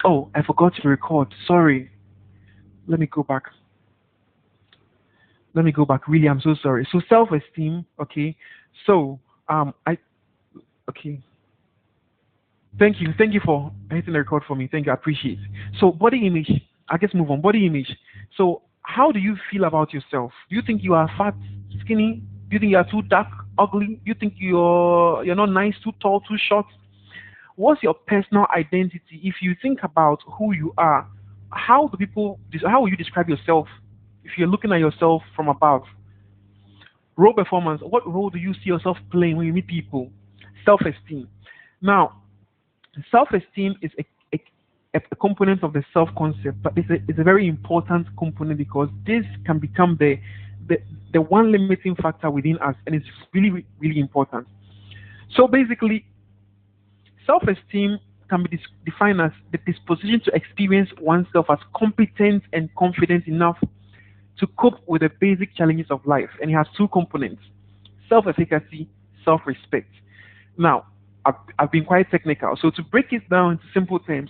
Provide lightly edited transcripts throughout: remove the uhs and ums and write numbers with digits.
Oh, I forgot to record. Sorry. Let me go back. Let me go back. Really, I'm so sorry. So self-esteem. Okay. So I okay. Thank you for hitting the record for me. Thank you. I appreciate. So body image. I guess move on. Body image. So how do you feel about yourself? Do you think you are fat, skinny? Do you think you are too dark, ugly? Do you think you're not nice, too tall, too short? What's your personal identity? If you think about who you are, how will you describe yourself if you're looking at yourself from above? Role performance, what role do you see yourself playing when you meet people? Self-esteem. Now, self-esteem is a component of the self-concept, but it's a very important component because this can become the the one limiting factor within us, and it's really really important. So basically, self-esteem can be defined as the disposition to experience oneself as competent and confident enough to cope with the basic challenges of life. And it has two components: self-efficacy, self-respect. Now, I've been quite technical. So to break it down into simple terms,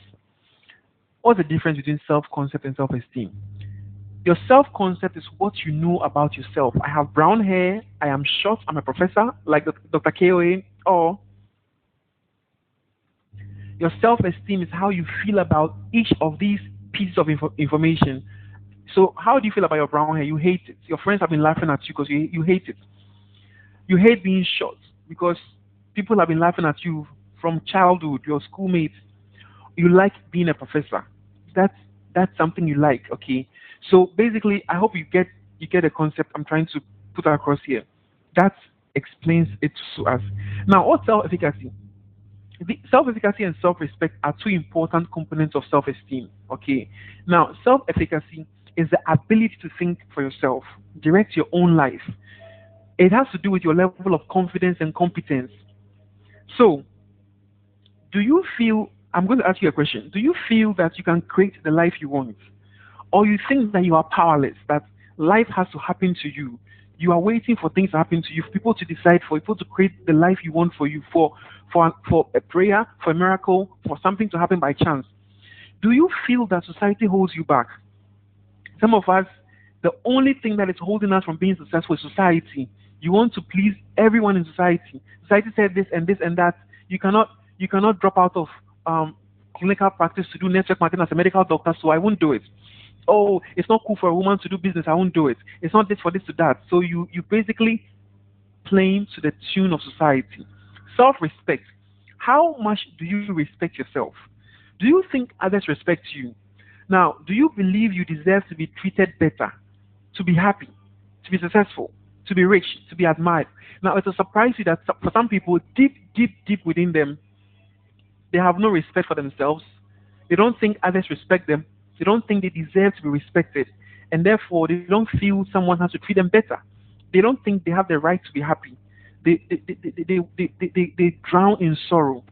what's the difference between self-concept and self-esteem? Your self-concept is what you know about yourself. I have brown hair, I am short, I'm a professor, like Dr. KOA, or your self-esteem is how you feel about each of these pieces of information. So, how do you feel about your brown hair? You hate it. Your friends have been laughing at you because you hate it. You hate being short because people have been laughing at you from childhood, your schoolmates. You like being a professor. That's that's something you like, okay? So basically, I hope you get a concept I'm trying to put across here. That explains it to us. Now, what's self-efficacy? Self-efficacy and self-respect are two important components of self-esteem. Okay. Now, self-efficacy is the ability to think for yourself, direct your own life. It has to do with your level of confidence and competence. So, do you feel? I'm going to ask you a question. Do you feel that you can create the life you want, or you think that you are powerless? That life has to happen to you. You are waiting for things to happen to you, for people to decide, for people to create the life you want for you, for a prayer, for a miracle, for something to happen by chance. Do you feel that society holds you back? Some of us, the only thing that is holding us from being successful is society. You want to please everyone in society. Society said this and that. You cannot you cannot drop out of clinical practice to do network marketing as a medical doctor, so I won't do it. Oh, it's not cool for a woman to do business, I won't do it. It's not this for this to that. So you basically playing to the tune of society. Self respect. How much do you respect yourself? Do you think others respect you? Now, do you believe you deserve to be treated better, to be happy, to be successful, to be rich, to be admired? Now, it's a surprise you that for some people, deep within them, they have no respect for themselves. They don't think others respect them. They don't think they deserve to be respected. And therefore, they don't feel someone has to treat them better. They don't think they have the right to be happy. They drown in sorrow.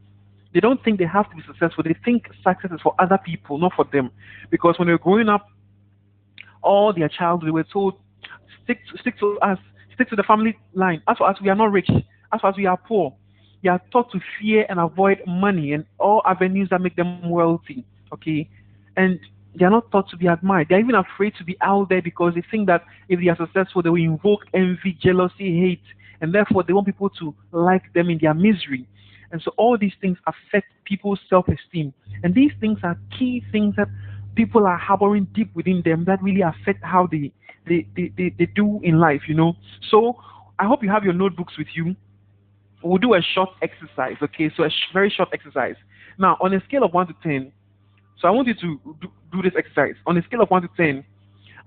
They don't think they have to be successful. They think success is for other people, not for them. Because when they're growing up, all their childhood, they were told, stick to us, stick to the family line. As for us, we are not rich. As for us, we are poor. They are taught to fear and avoid money and all avenues that make them wealthy. Okay, and they are not taught to be admired. They are even afraid to be out there because they think that if they are successful, they will invoke envy, jealousy, hate, and therefore they want people to like them in their misery. And so all these things affect people's self-esteem, and these things are key things that people are harboring deep within them that really affect how they do in life. So I hope you have your notebooks with you. We'll do a short exercise, okay? So a very short exercise. Now, on a scale of 1 to 10, so I want you to do this exercise. On a scale of 1 to 10,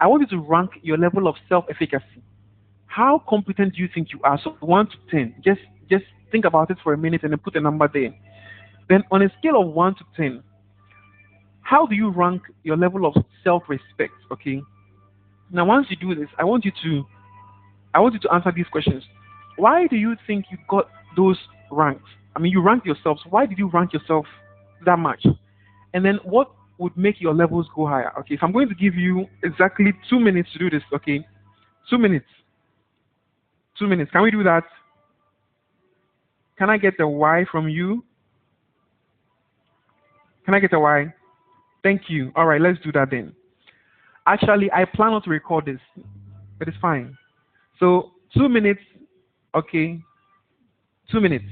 I want you to rank your level of self-efficacy. How competent do you think you are? So 1 to 10. Just think about it for a minute and then put a number there. Then on a scale of 1 to 10, how do you rank your level of self-respect, okay? Now, once you do this, I want you to answer these questions. Why do you think you got those ranks? I mean, you ranked yourself. So why did you rank yourself that much? And then what would make your levels go higher? Okay, so I'm going to give you exactly 2 minutes to do this. Okay, 2 minutes. 2 minutes. Can we do that? Can I get a Y from you? Can I get a Y? Thank you. All right, let's do that then. Actually, I plan not to record this, but it's fine. So 2 minutes. Okay, 2 minutes.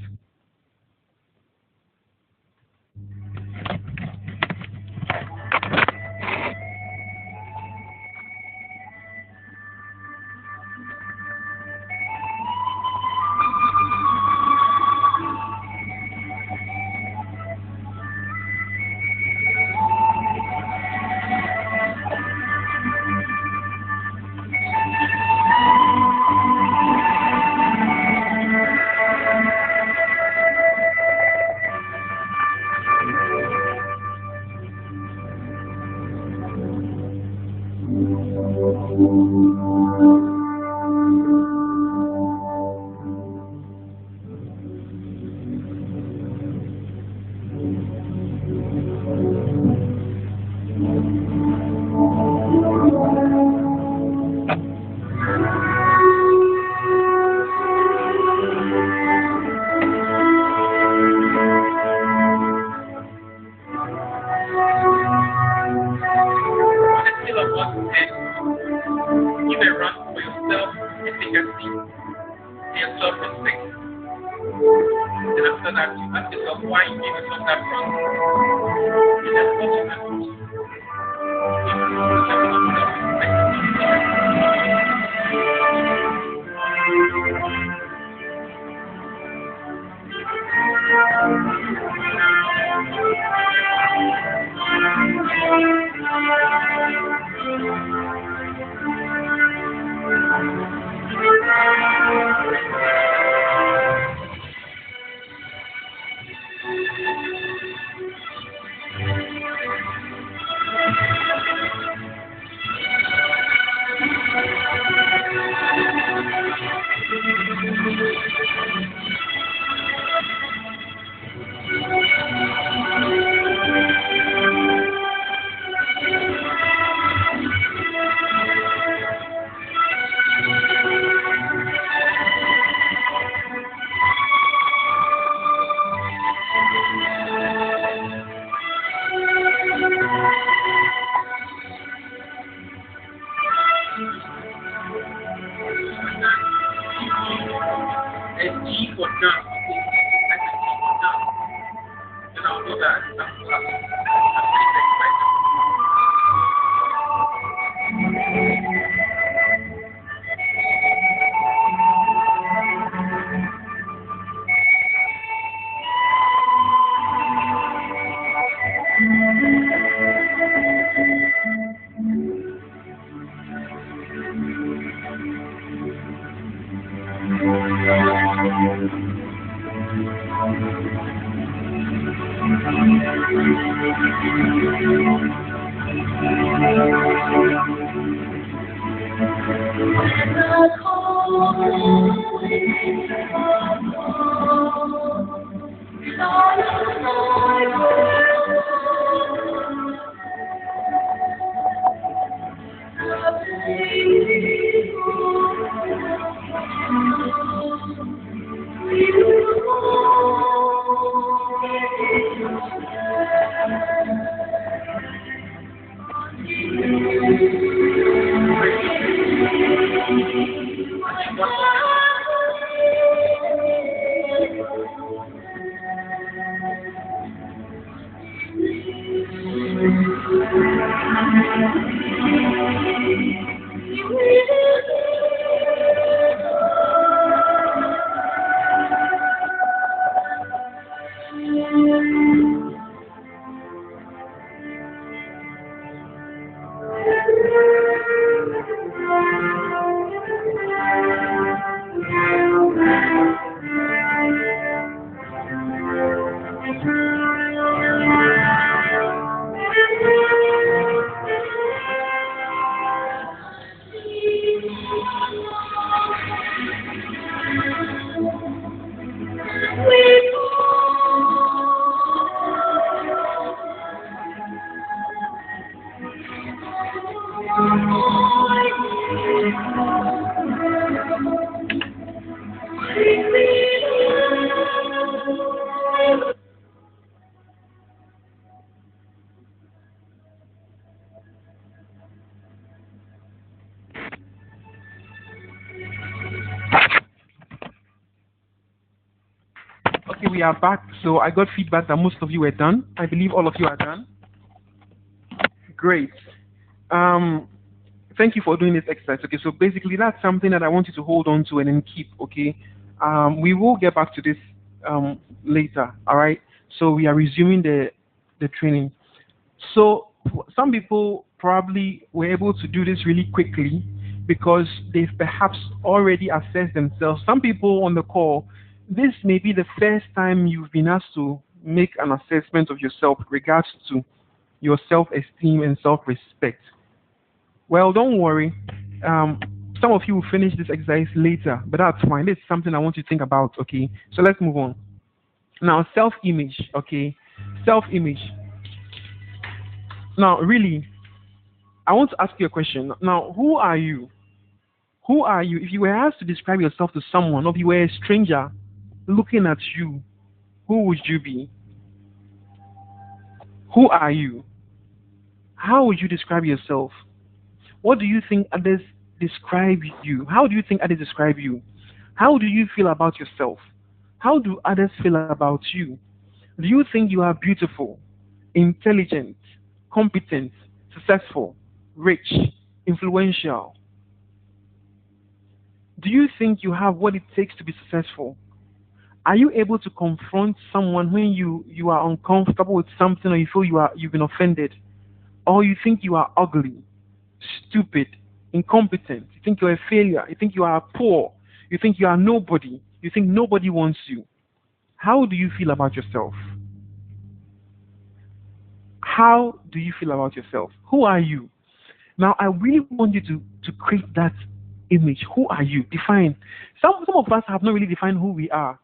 On a scale of 1 to 10, give a rank for yourself, efficacy, and self-respect. Then after that, you ask yourself why you gave yourself that rank. And that's what you can do. Improve the level of self-respect. And G for done. That's a G for done. And I'll do that. I'm pretty excited. we are back. So I got feedback that most of you were done. I believe all of you are done. Great. Um, Thank you for doing this exercise. Okay, so basically that's something that I want you to hold on to and then keep. Okay, we will get back to this later. All right. So we are resuming the training. So some people probably were able to do this really quickly because they've perhaps already assessed themselves. Some people on the call, this may be the first time you've been asked to make an assessment of yourself with regards to your self-esteem and self-respect. Well, don't worry. Um, some of you will finish this exercise later, but that's fine. This is something I want you to think about. Okay, so let's move on. Now, self-image. Okay, self-image. Now, really, I want to ask you a question. Now, who are you? Who are you? If you were asked to describe yourself to someone, or if you were a stranger looking at you, who would you be? Who are you? How would you describe yourself? What do you think others describe you? How do you think others describe you? How do you feel about yourself? How do others feel about you? Do you think you are beautiful, intelligent, competent, successful, rich, influential? Do you think you have what it takes to be successful? Are you able to confront someone when you are uncomfortable with something or you feel you've been offended? Or you think you are ugly, stupid, incompetent, you think you're a failure, you think you are poor, you think you are nobody, you think nobody wants you. How do you feel about yourself? How do you feel about yourself? Who are you? Now, I really want you to create that image. Who are you? Define. Some of us have not really defined who we are.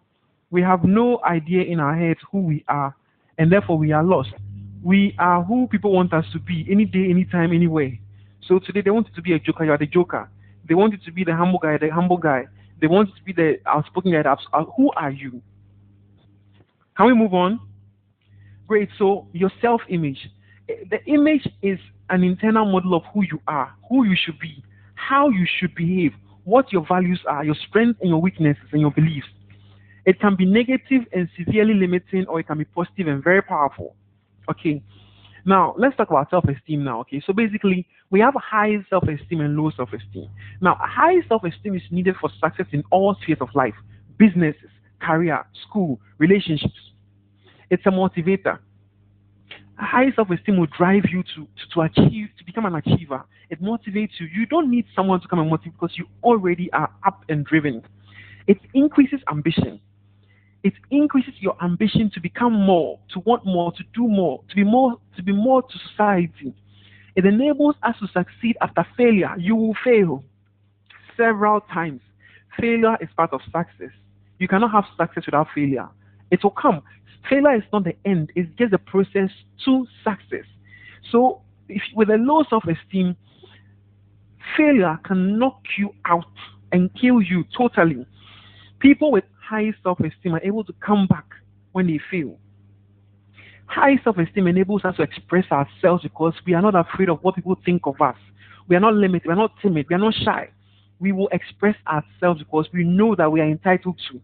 We have no idea in our heads who we are, and therefore we are lost. We are who people want us to be, any day, anytime, anywhere. So today they want you to be a joker, you are the joker. They want you to be the humble guy. They want you to be the outspoken guy. Who are you? Can we move on? Great. So your self-image. The image is an internal model of who you are, who you should be, how you should behave, what your values are, your strengths and your weaknesses and your beliefs. It can be negative and severely limiting, or it can be positive and very powerful. Okay. Now, let's talk about self-esteem now. Okay. So basically, we have high self-esteem and low self-esteem. Now, high self-esteem is needed for success in all spheres of life: businesses, career, school, relationships. It's a motivator. High self-esteem will drive you to achieve, to become an achiever. It motivates you. You don't need someone to come and motivate because you already are up and driven. It increases ambition. It increases your ambition to become more, to want more, to do more, to be more to society. It enables us to succeed after failure. You will fail several times. Failure is part of success. You cannot have success without failure. It will come. Failure is not the end, it's just the process to success. So, if with a low self-esteem, failure can knock you out and kill you totally. People with high self-esteem are able to come back when they fail. High self-esteem enables us to express ourselves because we are not afraid of what people think of us. We are not limited, we are not timid, we are not shy. We will express ourselves because we know that we are entitled to.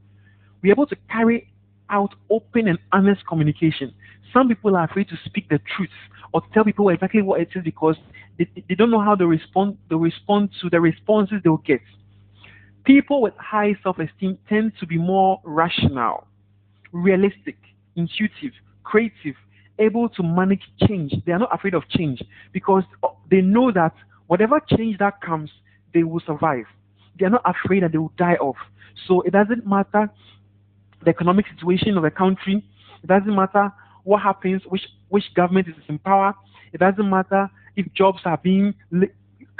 We are able to carry out open and honest communication. Some people are afraid to speak the truth or to tell people exactly what it is because they don't know how to respond to the responses they'll get. People with high self-esteem tend to be more rational, realistic, intuitive, creative, able to manage change. They are not afraid of change because they know that whatever change that comes, they will survive. They are not afraid that they will die off. So it doesn't matter the economic situation of a country. It doesn't matter what happens, which government is in power. It doesn't matter if jobs are being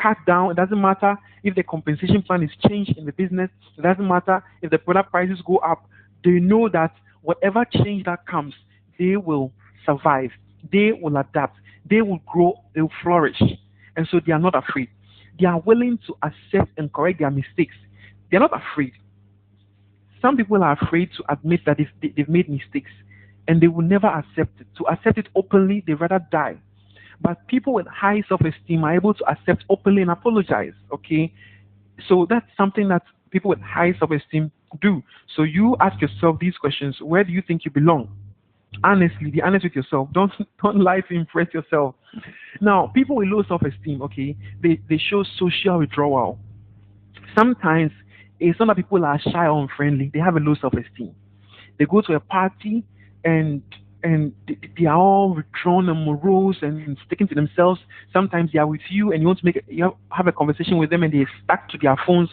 cut down. It doesn't matter if the compensation plan is changed in the business. It doesn't matter if the product prices go up. They know that whatever change that comes, they will survive. They will adapt. They will grow. They will flourish. And so they are not afraid. They are willing to accept and correct their mistakes. They are not afraid. Some people are afraid to admit that they've made mistakes and they will never accept it. To accept it openly, they rather die. But people with high self-esteem are able to accept openly and apologize. Okay, so that's something that people with high self-esteem Do. So you ask yourself these questions. Where do you think you belong? Honestly, be honest with yourself. Don't lie to impress yourself. Now, people with low self-esteem, okay, they show social withdrawal. Sometimes it's not that people are shy or unfriendly. They have a low self-esteem. They go to a party and they are all withdrawn and morose and sticking to themselves. Sometimes they are with you and you want to have a conversation with them and they stuck to their phones.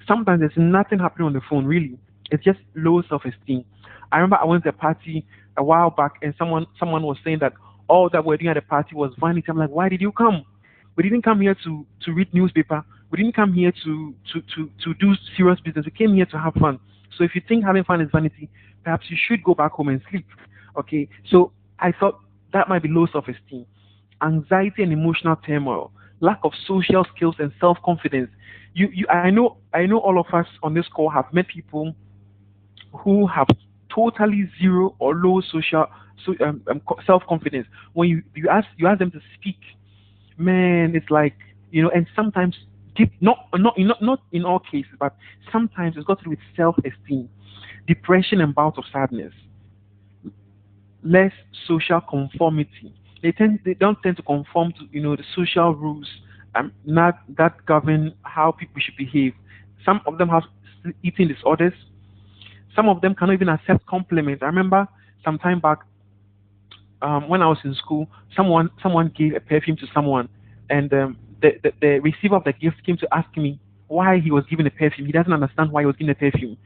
Sometimes there's nothing happening on the phone really. It's just low self-esteem. I remember I went to a party a while back and someone was saying that all that we're doing at the party was vanity. I'm like, why did you come? We didn't come here to read newspaper. We didn't come here to do serious business. We came here to have fun. So if you think having fun is vanity, perhaps you should go back home and sleep. Okay. So I thought that might be low self-esteem, anxiety and emotional turmoil, lack of social skills and self-confidence. I know all of us on this call have met people who have totally zero or low self-confidence. When you ask them to speak, man, it's like, and sometimes deep, not in all cases, but sometimes it's got to do with self-esteem, depression and bouts of sadness, less social conformity. They don't tend to conform to the social rules not that govern how people should behave. Some of them have eating disorders. Some of them cannot even accept compliments. I remember some time back, when I was in school, someone gave a perfume to someone, and the receiver of the gift came to ask me why he was giving a perfume. He doesn't understand why he was giving a perfume.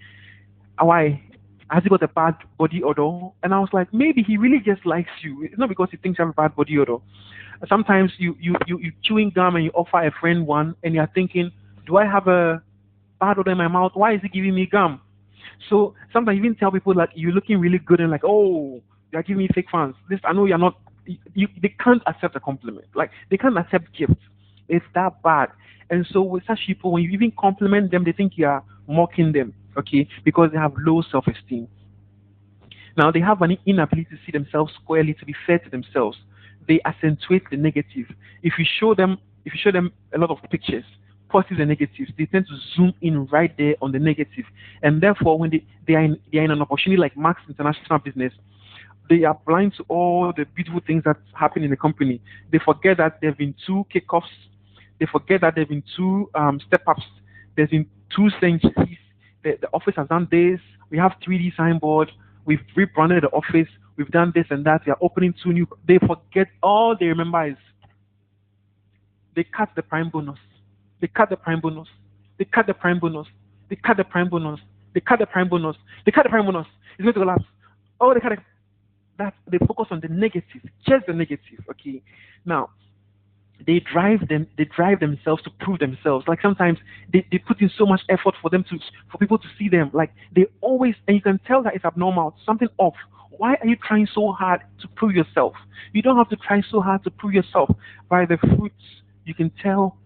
Why? Has he got a bad body odor? And I was like, maybe he really just likes you. It's not because he thinks you have a bad body odor. Sometimes you chewing gum and you offer a friend one, and you're thinking, do I have a bad odor in my mouth? Why is he giving me gum? So sometimes you even tell people like you're looking really good and like, oh, you're giving me fake fans. This I know you're not. They can't accept a compliment. Like they can't accept gifts. It's that bad. And so with such people, when you even compliment them, they think you are mocking them. Okay, because they have low self-esteem. Now they have an inability to see themselves squarely, to be fair to themselves. They accentuate the negative. If you show them a lot of pictures, positives and negatives, they tend to zoom in right there on the negative. And therefore, when they are in an opportunity like Max International Business, they are blind to all the beautiful things that happen in the company. They forget that there have been two kickoffs. They forget that there have been two step-ups. There's been two centuries. The office has done this. We have 3D signboard. We've rebranded the office. We've done this and that. We are opening two new. They forget. All they remember is they cut the prime bonus. They cut the prime bonus. They cut the prime bonus. They cut the prime bonus. They cut the prime bonus. They cut the prime bonus. It's going to collapse. Oh, they cut it. That they focus on the negative, just the negative. Okay. Now they drive themselves to prove themselves. Like sometimes they put in so much effort for people to see them. Like they always, and you can tell that it's abnormal, something off. Why are you trying so hard to prove yourself? You don't have to try so hard to prove yourself. By the fruits you can tell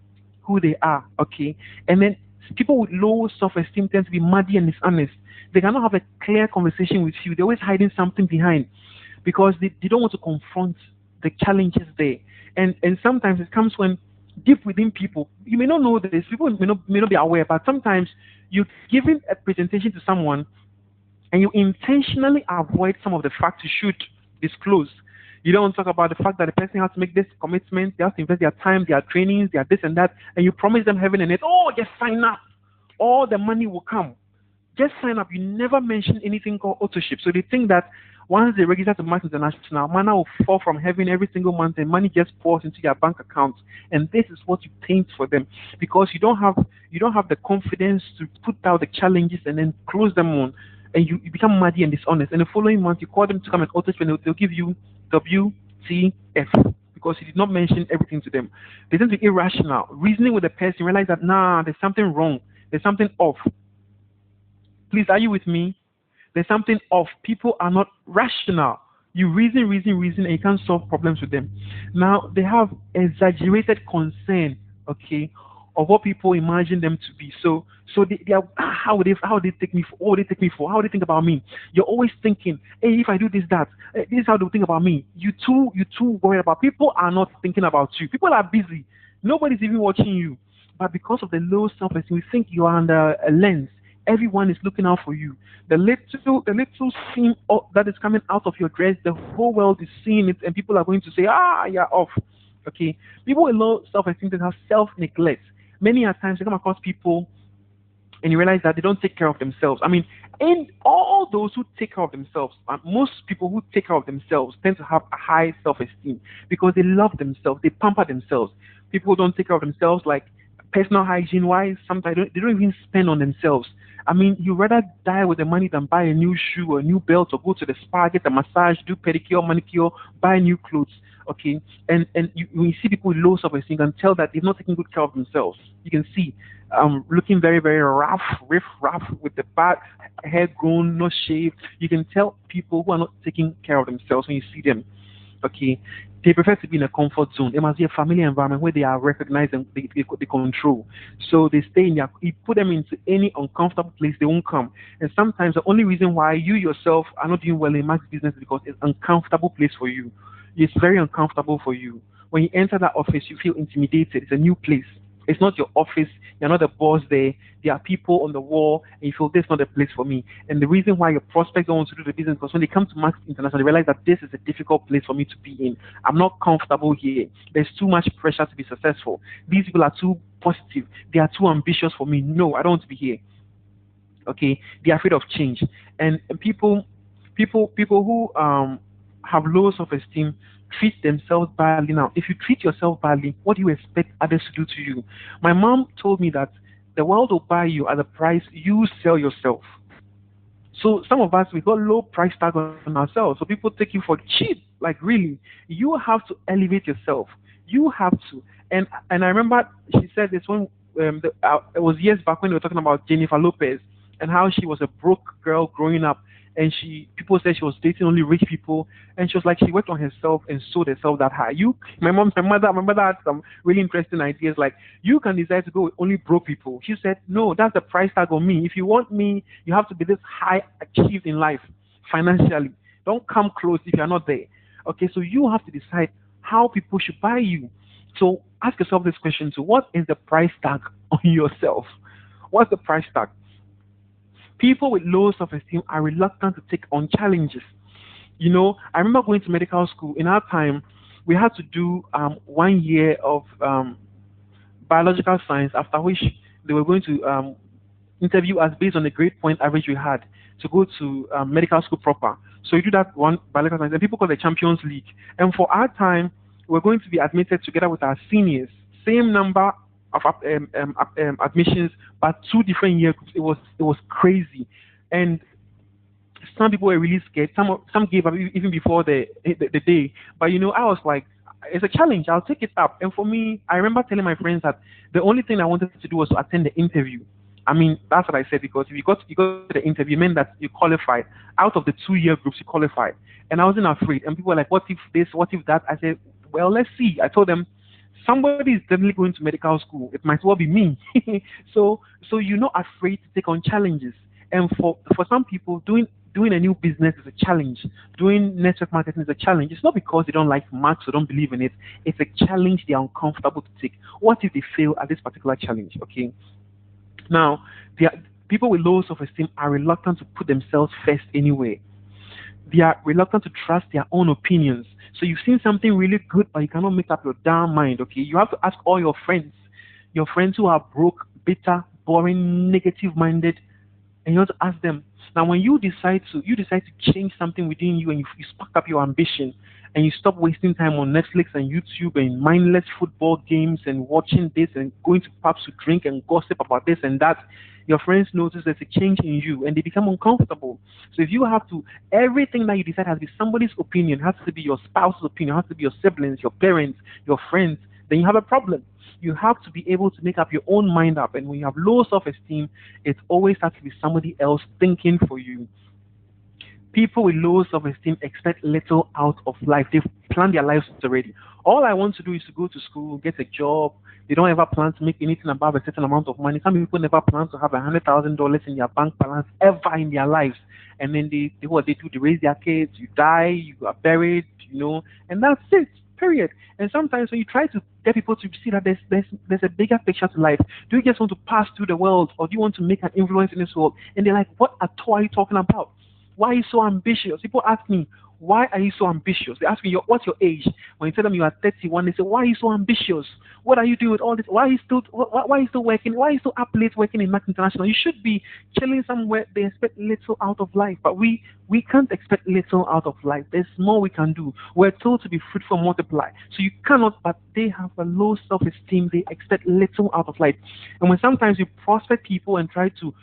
who they are. Okay. And then people with low self-esteem tend to be muddy and dishonest. They cannot have a clear conversation with you. They're always hiding something behind because they don't want to confront the challenges there. And sometimes it comes when deep within people, you may not know this, people may not be aware, but sometimes you're giving a presentation to someone and you intentionally avoid some of the facts you should disclose. You don't want to talk about the fact that the person has to make this commitment, they have to invest their time, their trainings, their this and that, and you promise them heaven and earth. Oh, just sign up. All the money will come. Just sign up. You never mention anything called authorship. So they think that once they register to Mass International, money will fall from heaven every single month and money just pours into their bank account. And this is what you paint for them because you don't have the confidence to put out the challenges and then close them on, and you become muddy and dishonest. And the following month you call them to come and authorship and they'll give you WTF because you did not mention everything to them. They tend to be irrational. Reasoning with the person, realize that there's something wrong. There's something off. Please, are you with me? There's something off. People are not rational. You reason, and you can't solve problems with them. Now, they have exaggerated concern, okay, of what people imagine them to be. So they are, how would they take me for? What would they take me for? How would they think about me? You're always thinking, hey, if I do this, that, this is how they'll think about me. You too worried about. People are not thinking about you. People are busy. Nobody's even watching you. But because of the low self-esteem, you think you are under a lens Everyone is looking out for you. The little seam that is coming out of your dress, the whole world is seeing it, and people are going to say, "Ah, you're off." Okay, people with low self-esteem that have self-neglect. Many a times you come across people and you realize that they don't take care of themselves. I mean, and all those who take care of themselves, most people who take care of themselves tend to have a high self-esteem because they love themselves, they pamper themselves. People who don't take care of themselves, like personal hygiene wise, sometimes they don't even spend on themselves. I mean, you rather die with the money than buy a new shoe or a new belt or go to the spa, get a massage, do pedicure, manicure, buy new clothes. Okay, and when you see people with low self-esteem, you can tell that they've not taken good care of themselves. You can see looking very, very rough, rough with the bad hair grown, not shaved. You can tell people who are not taking care of themselves when you see them. Okay, they prefer to be in a comfort zone. It must be a familiar environment where they are recognized and they control. So they stay in their, you put them into any uncomfortable place, they won't come. And sometimes the only reason why you yourself are not doing well in mass business is because it's an uncomfortable place for you. It's very uncomfortable for you. When you enter that office, you feel intimidated. It's a new place. It's not your office. You're not the boss there. There are people on the wall, and you feel this is not a place for me. And the reason why your prospects don't want to do the business because when they come to Max International, they realize that this is a difficult place for me to be in. I'm not comfortable here. There's too much pressure to be successful. These people are too positive. They are too ambitious for me. No, I don't want to be here. Okay, they're afraid of change, and people who have low self-esteem treat themselves badly. Now, if you treat yourself badly, what do you expect others to do to you? My mom told me that the world will buy you at the price you sell yourself. So some of us we got low price tag on ourselves. So people take you for cheap. Like really, you have to elevate yourself. You have to. And I remember she said this when it was years back when they were talking about Jennifer Lopez and how she was a broke girl growing up, and she people said she was dating only rich people, and she was like she worked on herself and sold herself that high. My mother had some really interesting ideas like you can decide to go with only broke people. She said no, that's the price tag on me. If you want me, you have to be this high achieved in life financially. Don't come close if you're not there. Okay, so you have to decide how people should buy you. So ask yourself this question too: what is the price tag on yourself? What's the price tag? People with low self-esteem are reluctant to take on challenges. You know, I remember going to medical school. In our time, we had to do 1 year of biological science, after which they were going to interview us based on the grade point average we had to go to medical school proper. So you do that one biological science, and people call it the Champions League. And for our time, we're going to be admitted together with our seniors, same number of admissions, but two different year groups. It was crazy, and some people were really scared. Some gave up even before the day. But you know, I was like, it's a challenge. I'll take it up. And for me, I remember telling my friends that the only thing I wanted to do was to attend the interview. I mean, that's what I said because if you got the interview, it meant that you qualified. Out of the 2 year groups, you qualified. And I wasn't afraid. And people were like, "What if this? What if that?" I said, "Well, let's see." I told them, somebody is definitely going to medical school. It might well be me. So you're not afraid to take on challenges. And for some people, doing a new business is a challenge. Doing network marketing is a challenge. It's not because they don't like maths or don't believe in it. It's a challenge they are uncomfortable to take. What if they fail at this particular challenge? Okay. Now, people with low self-esteem are reluctant to put themselves first anyway. They are reluctant to trust their own opinions. So you've seen something really good, but you cannot make up your damn mind. Okay, you have to ask all your friends who are broke, bitter, boring, negative-minded, and you have to ask them. Now, when you decide to change something within you, and you spark up your ambition, and you stop wasting time on Netflix and YouTube and mindless football games and watching this and going to pubs to drink and gossip about this and that, your friends notice there's a change in you and they become uncomfortable. So if you have to, everything that you decide has to be somebody's opinion, has to be your spouse's opinion, has to be your siblings, your parents, your friends, then you have a problem. You have to be able to make up your own mind up. And when you have low self-esteem, it always has to be somebody else thinking for you. People with low self-esteem expect little out of life. They've planned their lives already. All I want to do is to go to school, get a job. They don't ever plan to make anything above a certain amount of money. Some people never plan to have $100,000 in their bank balance ever in their lives. And then what they do, they raise their kids, you die, you are buried, and that's it. Period. And sometimes when you try to get people to see that there's a bigger picture to life, do you just want to pass through the world, or do you want to make an influence in this world? And they're like, what at all are you talking about? Why are you so ambitious? People ask me, why are you so ambitious? They ask me, what's your age? When you tell them you are 31, they say, why are you so ambitious? What are you doing with all this? Why are you still working? Why are you still up late working in Mac International? You should be chilling somewhere. They expect little out of life, but we can't expect little out of life. There's more we can do. We're told to be fruitful, multiply. So you cannot, but they have a low self-esteem. They expect little out of life. And when sometimes you prospect people and try to,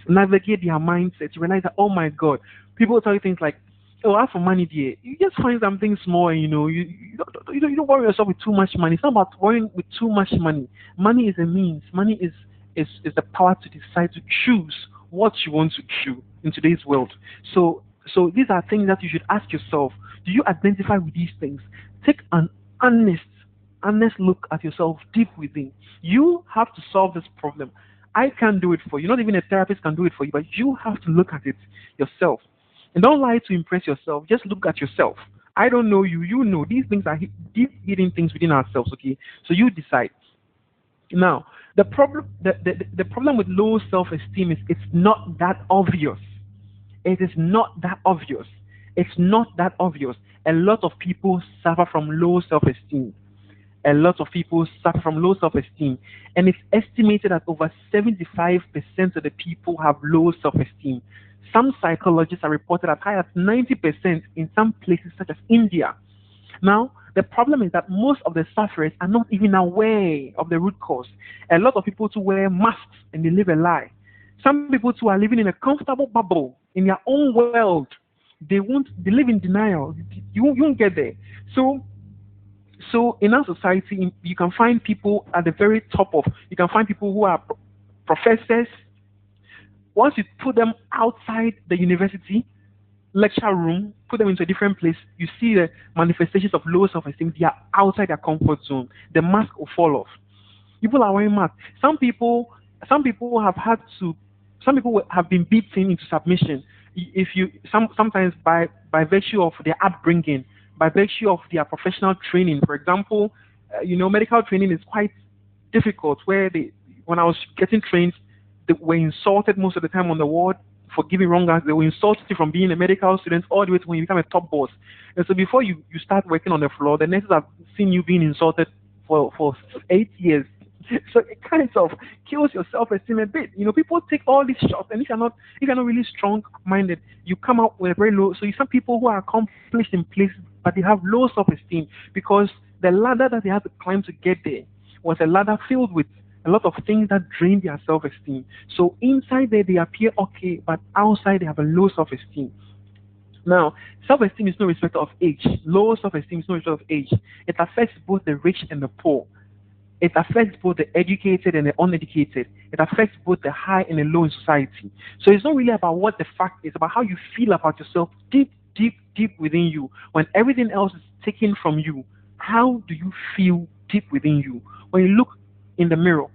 navigate their mindset, you realize that, oh my God, people tell you things like, oh, I have for money there. You just find something small, and you don't worry yourself with too much money. It's not about worrying with too much money. Money is a means. Money is the power to decide to choose what you want to do in today's world. So these are things that you should ask yourself. Do you identify with these things? Take an honest look at yourself deep within. You have to solve this problem. I can't do it for you. Not even a therapist can do it for you, but you have to look at it yourself. And don't lie to impress yourself. Just look at yourself. I don't know you. You know. These things are deep hidden things within ourselves, okay? So you decide. Now, the problem with low self-esteem is it's not that obvious. It is not that obvious. It's not that obvious. A lot of people suffer from low self-esteem. A lot of people suffer from low self-esteem, and it's estimated that over 75% of the people have low self-esteem. Some psychologists are reported as high as 90% in some places such as India. Now, the problem is that most of the sufferers are not even aware of the root cause. A lot of people too wear masks and they live a lie. Some people too are living in a comfortable bubble in their own world. They live in denial. You won't get there. So in our society, you can find people at the very top of, you can find people who are professors. Once you put them outside the university lecture room, put them into a different place, you see the manifestations of low self-esteem. They are outside their comfort zone. The mask will fall off. People are wearing masks. Some people have been beaten into submission. If you sometimes by virtue of their upbringing, by virtue of their professional training. For example, medical training is quite difficult. When I was getting trained, they were insulted most of the time on the ward for giving wrong answers. They were insulted from being a medical student all the way to when you become a top boss. And so before you start working on the floor, the nurses have seen you being insulted for 8 years. So it kind of kills your self-esteem a bit. People take all these shots, and if you're not really strong-minded, you come out with a very low. So some people who are accomplished in places, but they have low self-esteem because the ladder that they had to climb to get there was a ladder filled with a lot of things that drain their self-esteem. So inside there, they appear okay, but outside they have a low self-esteem. Now, self-esteem is no respect of age. Low self-esteem is no respect of age. It affects both the rich and the poor. It affects both the educated and the uneducated. It affects both the high and the low in society. So it's not really about what the fact is, about how you feel about yourself deep within you. When everything else is taken from you, how do you feel deep within you? When you look in the mirror,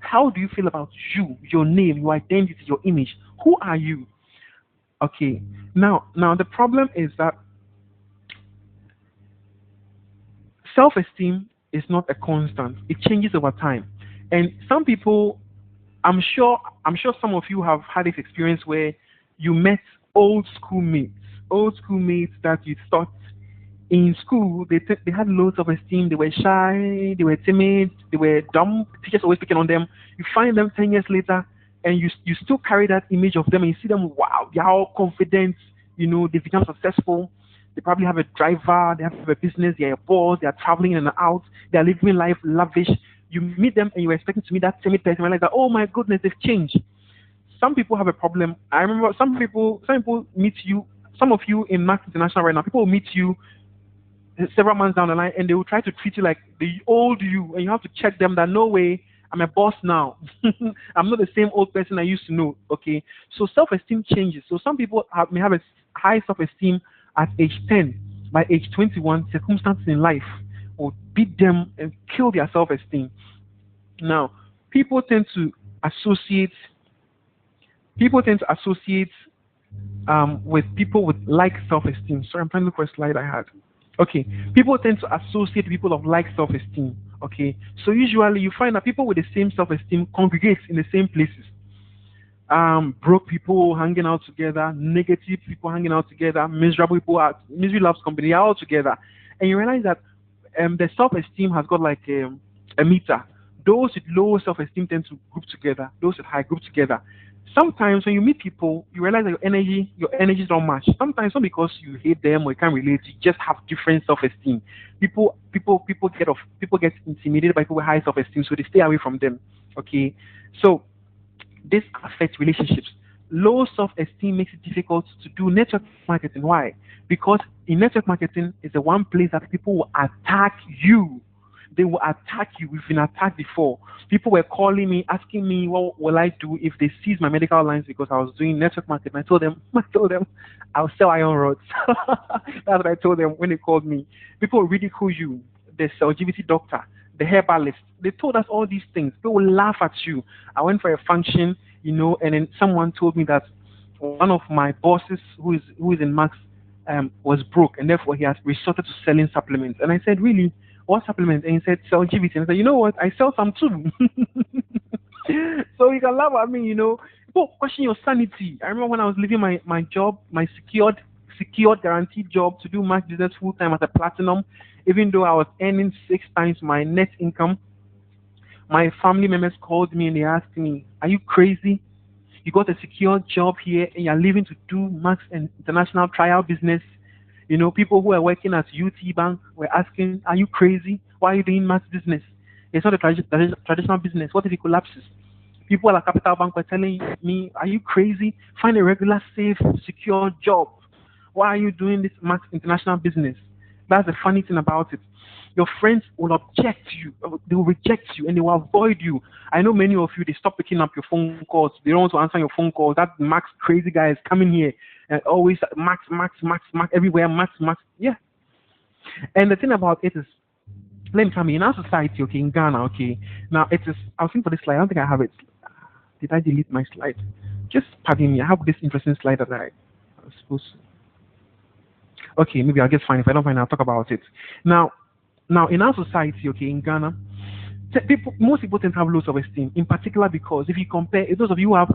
how do you feel about you, your name, your identity, your image? Who are you? Okay. Now the problem is that self-esteem is not a constant. It changes over time. And some people, I'm sure some of you have had this experience where you met old schoolmates that you thought in school they had low self-esteem, they were shy, they were timid, they were dumb, teachers always picking on them. You find them 10 years later and you still carry that image of them, and you see them, wow, they're all confident, they've become successful. They probably have a driver, they have a business, they're a boss, they're traveling in and out, they're living life lavish. You meet them and you're expecting to meet that timid person, and like that, oh my goodness, they've changed. Some people have a problem. I remember some people meet you, some of you in Max International right now, people will meet you several months down the line and they will try to treat you like the old you, and you have to check them that no way, I'm a boss now. I'm not the same old person I used to know. Okay, so self-esteem changes. So some people may have a high self-esteem at age 10. By age 21, circumstances in life will beat them and kill their self-esteem. Now, people tend to associate with people with like self-esteem. Sorry, I'm trying to look for a slide I had. Okay, people tend to associate people of like self-esteem. Okay, so usually you find that people with the same self-esteem congregate in the same places. Broke people hanging out together, negative people hanging out together, miserable people, misery loves company, they are all together, and you realize that the self-esteem has got like a meter. Those with low self-esteem tend to group together. Those with high group together. Sometimes when you meet people, you realize that your energies don't match. Sometimes not because you hate them or you can't relate, you just have different self-esteem. People get intimidated by people with high self-esteem, so they stay away from them. Okay, so this affects relationships. Low self-esteem makes it difficult to do network marketing. Why? Because in network marketing is the one place that people will attack you. They will attack you. We've been attacked before. People were calling me, asking me what will I do if they seize my medical lines because I was doing network marketing. I told them, I'll sell iron rods. That's what I told them when they called me. People will ridicule you. The LGBT doctor, the herbalist. They told us all these things. They will laugh at you. I went for a function, and then someone told me that one of my bosses, who is in Max, was broke, and therefore he has resorted to selling supplements. And I said, really, what supplements? And he said, sell GBT. And I said, you know what? I sell some too. So you can laugh at me. People question your sanity. I remember when I was leaving my job, my secured guaranteed job to do Max business full time as a platinum, even though I was earning 6 times my net income. My family members called me and they asked me, are you crazy? You got a secure job here and you're leaving to do Max and international trial business. People who are working at UT Bank were asking, are you crazy? Why are you doing Max business? It's not a traditional business. What if it collapses? People at Capital Bank were telling me, are you crazy? Find a regular, safe, secure job. Why are you doing this Max international business? That's the funny thing about it. Your friends will object to you, they will reject you, and they will avoid you. I know many of you, they stop picking up your phone calls. They don't want to answer your phone calls. That Max crazy guy is coming here and always Max, Max, Max, Max, everywhere, Max, Max. Yeah. And the thing about it is, let me tell you, in our society, okay, in Ghana, okay, now it is, I was looking for this slide. I don't think I have it. Did I delete my slide? Just pardon me. I have this interesting slide that I was supposed to. Okay, maybe I'll just find it. If I don't find it, I'll talk about it. Now, in our society, okay, in Ghana, most people tend to have low self-esteem, in particular because if you compare, if those of you who have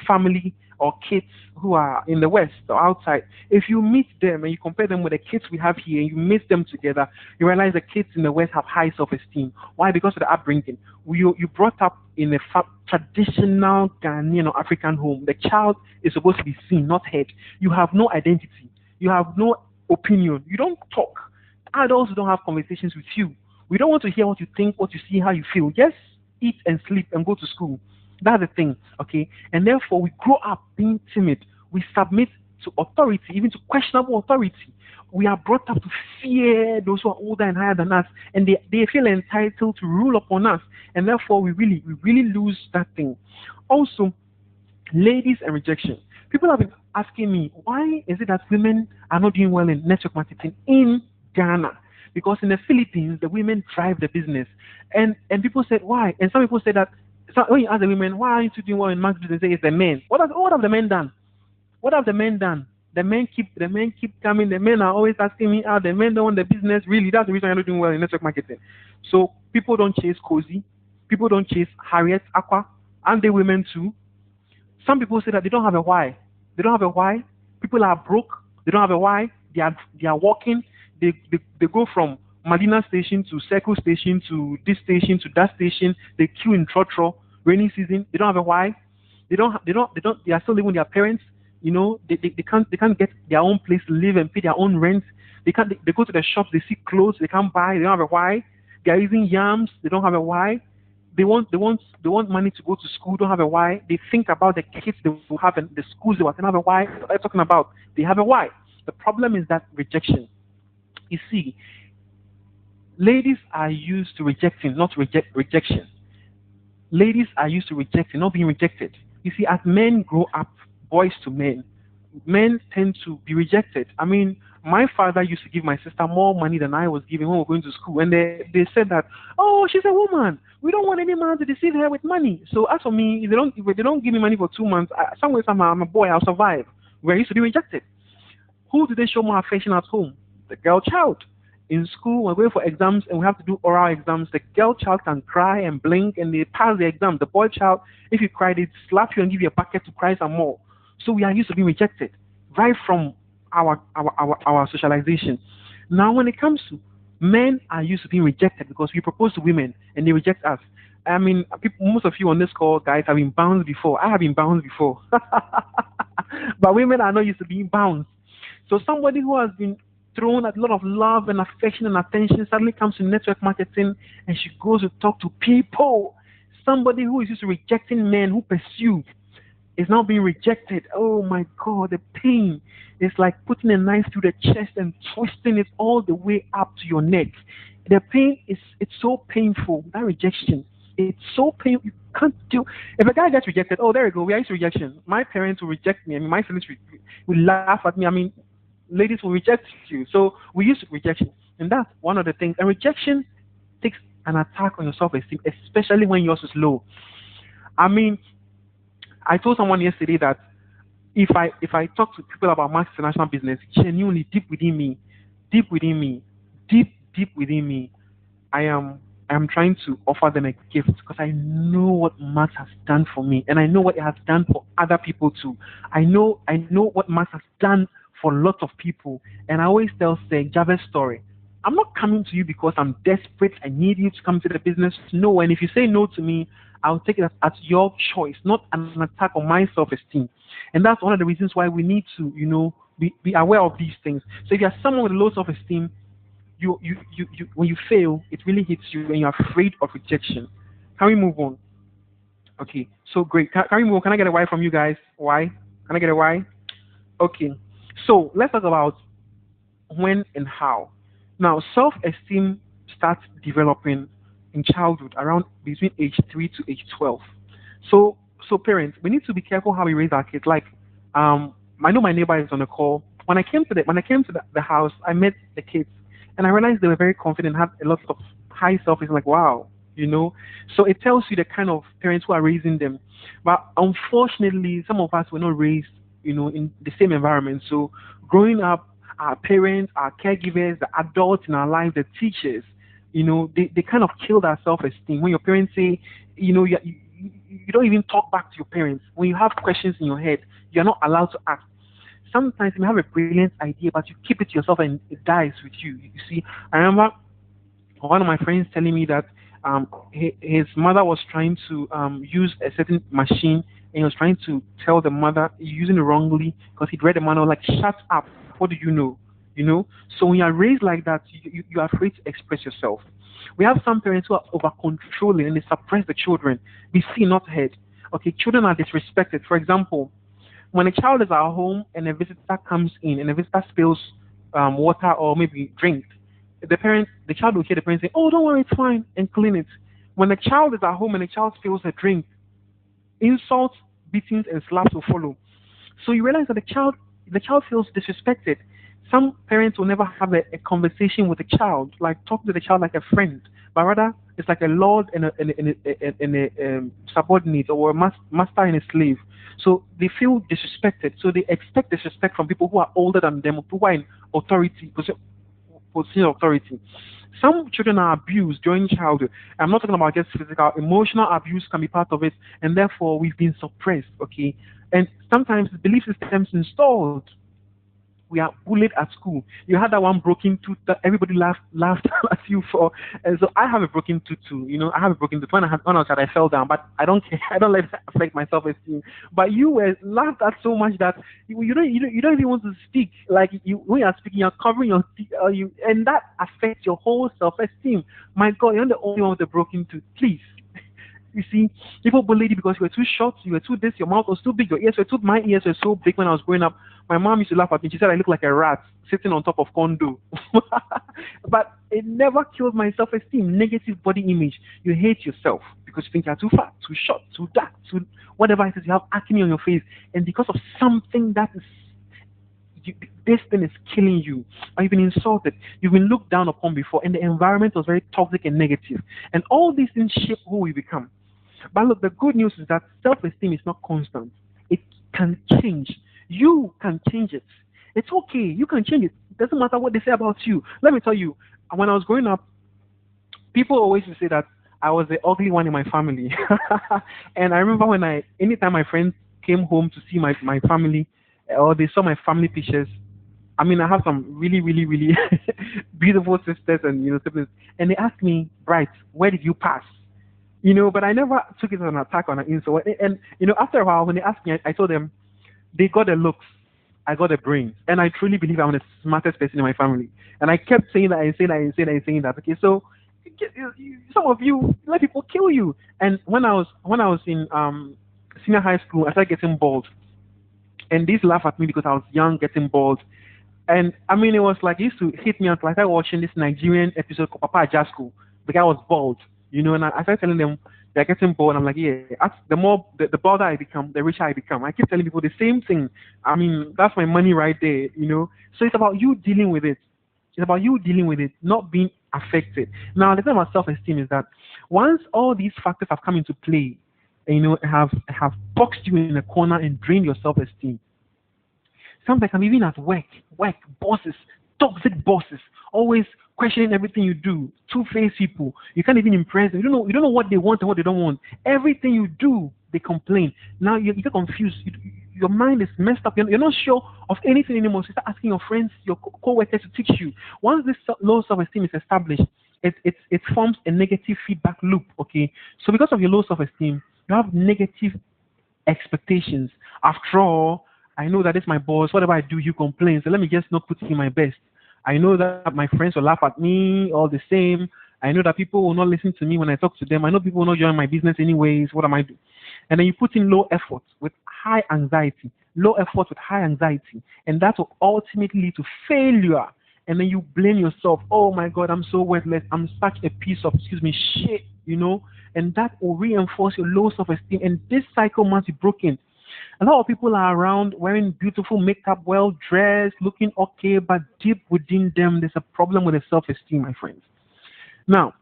family or kids who are in the West or outside, if you meet them and you compare them with the kids we have here and you mix them together, you realize the kids in the West have high self-esteem. Why? Because of the upbringing. You brought up in a traditional Ghanaian or African home. The child is supposed to be seen, not heard. You have no identity. You have no opinion. You don't talk. Adults don't have conversations with you. We don't want to hear what you think, what you see, how you feel. Just eat and sleep and go to school. That's the thing, okay? And therefore, we grow up being timid. We submit to authority, even to questionable authority. We are brought up to fear those who are older and higher than us, and they feel entitled to rule upon us. And therefore, we really lose that thing. Also, ladies and rejection. People have been asking me, why is it that women are not doing well in network marketing in Ghana? Because in the Philippines, the women drive the business. And people said, why? And some people said that, so when you ask the women, why aren't you doing well in mass business? They say it's the men. What have the men done? What have the men done? The men keep coming. The men are always asking me out. The men don't want the business. Really, that's the reason I'm not doing well in network marketing. So people don't chase Cozy. People don't chase Harriet, Aqua, and the women too. Some people say that they don't have a why. They don't have a why. People are broke. They don't have a why. They are walking. They go from Madina station to Circle station to this station to that station. They queue in Trotro. Rainy season. They don't have a why. They are still living with their parents. They can't get their own place to live and pay their own rent. They go to the shops. They see clothes. They can't buy. They don't have a why. They are using yams. They don't have a why. They want money to go to school. Don't have a why. They think about the kids they will have and the schools they will have a why. What are you talking about? They have a why. The problem is that rejection. You see, ladies are used to rejecting, not rejection. Ladies are used to rejecting, not being rejected. You see, as men grow up, boys to men tend to be rejected. I mean, my father used to give my sister more money than I was giving when we were going to school. And they said that, oh, she's a woman. We don't want any man to deceive her with money. So as for me, if they don't give me money for 2 months, somehow I'm a boy, I'll survive. We're used to be rejected. Who do they show more affection at home? the girl child. In school, we're going for exams and we have to do oral exams. The girl child can cry and blink and they pass the exam. The boy child, if you cry, they slap you and give you a bucket to cry some more. So we are used to being rejected right from our socialization. Now, when it comes to men, are used to being rejected because we propose to women and they reject us. I mean, most of you on this call, guys, have been bounced before. I have been bounced before. But women are not used to being bounced. So somebody who has been thrown a lot of love and affection and attention suddenly comes to network marketing and she goes to talk to people. Somebody who is used to rejecting men who pursue is now being rejected. Oh my God, the pain is like putting a knife through the chest and twisting it all the way up to your neck. The pain is it's so painful. That rejection, it's so painful. You can't do. If a guy gets rejected, oh there you go. We are used to rejection. My parents will reject me. I mean, my siblings will laugh at me. I mean, ladies will reject you. So we use rejection, and that's one of the things. And rejection takes an attack on your self-esteem, especially when yours is low. I mean, I told someone yesterday that if I talk to people about my international business, genuinely deep within me, deep within me, I am trying to offer them a gift because I know what Max has done for me, and I know what it has done for other people too. I know what Max has done for lots of people, and I always tell say Java's story. I'm not coming to you because I'm desperate. I need you to come to the business. No, and if you say no to me, I'll take it as your choice, not an attack on my self-esteem. And that's one of the reasons why we need to, be aware of these things. So if you're someone with low self-esteem, you when you fail, it really hits you and you're afraid of rejection. Can we move on? Okay, so great. Can we move on? Can I get a why from you guys? Why? Can I get a why? Okay, so let's talk about when and how. Now, self-esteem starts developing in childhood around between age 3 to age 12. So parents, we need to be careful how we raise our kids. Like, I know my neighbor is on the call. When I came to the house, I met the kids, and I realized they were very confident, had a lot of high self-esteem. Like, wow, So it tells you the kind of parents who are raising them. But unfortunately, some of us were not raised, in the same environment. So growing up, our parents, our caregivers, the adults in our lives, the teachers, they kind of killed our self-esteem. When your parents say, you don't even talk back to your parents. When you have questions in your head, you're not allowed to ask. Sometimes you may have a brilliant idea, but you keep it to yourself and it dies with you. You see, I remember one of my friends telling me that his mother was trying to use a certain machine, and he was trying to tell the mother using it wrongly because he'd read the manual like, shut up, what do you know? So when you are raised like that, you are afraid to express yourself. We have some parents who are over controlling and they suppress the children. We see, not heard. Okay, children are disrespected. For example, when a child is at home and a visitor comes in and a visitor spills water or maybe drink, the child will hear the parent say, "Oh, don't worry, it's fine," and clean it. When the child is at home and the child spills a drink, insults, beatings, and slaps will follow. So you realize that the child feels disrespected. Some parents will never have a conversation with the child, like talk to the child like a friend, but rather it's like a lord and a subordinate, or a master and a slave. So they feel disrespected. So they expect disrespect from people who are older than them, who are in authority, position of authority. Some children are abused during childhood. I'm not talking about just physical, emotional abuse can be part of it, and therefore we've been suppressed. Okay, and sometimes belief systems installed. We are bullied at school. You had that one broken tooth that everybody laughed at you for. And so I have a broken tooth too. I have a broken tooth. When I was child, I fell down, but I don't care. I don't let that affect my self-esteem. But you were laughed at so much that you don't even want to speak. Like when you are speaking, you're covering your teeth, and that affects your whole self-esteem. My God, you're not the only one with a broken tooth. Please. You see, people bullied you because you were too short, you were too this, your mouth was too big, your ears were too. My ears were so big when I was growing up. My mom used to laugh at me. She said I look like a rat sitting on top of condo. But it never killed my self-esteem. Negative body image. You hate yourself because you think you're too fat, too short, too dark, too whatever it is. You have acne on your face, and because of something that is this thing is killing you, or you've been insulted, you've been looked down upon before, and the environment was very toxic and negative. And all these things shape who we become. But look, the good news is that self-esteem is not constant. It can change. You can change it. It's okay. You can change it. Doesn't matter what they say about you. Let me tell you, when I was growing up, people always used to say that I was the ugly one in my family. And I remember anytime my friends came home to see my family, or they saw my family pictures, I mean, I have some really, really, really beautiful sisters and siblings, and they asked me, "Bright, where did you pass?" But I never took it as an attack or an insult. And after a while, when they asked me, I told them they got the looks, I got the brains, and I truly believe I'm the smartest person in my family. And I kept saying that and saying that and saying that and saying that. Okay, so some of you let people kill you. And when I was in senior high school, I started getting bald, and they used to laugh at me because I was young, getting bald. And I mean, it was like it used to hit me until I started watching this Nigerian episode called Papa Ajasco. The guy was bald, and I started telling them they're getting bald. I'm like, yeah, the more the bolder I become, the richer I become. I keep telling people the same thing. I mean, that's my money right there. So it's about you dealing with it. It's about you dealing with it, not being affected. Now, the thing about self-esteem is that once all these factors have come into play, have boxed you in a corner and drained your self-esteem. Sometimes I'm even at work, bosses, toxic bosses, always questioning everything you do, two-faced people. You can't even impress them. You don't know what they want and what they don't want. Everything you do, they complain. Now you get confused. Your mind is messed up. You're not sure of anything anymore. So you start asking your friends, your co-workers to teach you. Once this low self-esteem is established, it forms a negative feedback loop. Okay, so because of your low self-esteem, you have negative expectations. After all, I know that it's my boss. Whatever I do, you complain. So let me just not put in my best. I know that my friends will laugh at me all the same. I know that people will not listen to me when I talk to them. I know people will not join my business anyways. What am I doing? And then you put in low effort with high anxiety. Low effort with high anxiety. And that will ultimately lead to failure. And then you blame yourself. Oh my God, I'm so worthless. I'm such a piece of, shit, And that will reinforce your low self-esteem. And this cycle must be broken. A lot of people are around wearing beautiful makeup, well dressed, looking okay, but deep within them, there's a problem with the self-esteem, my friends. Now,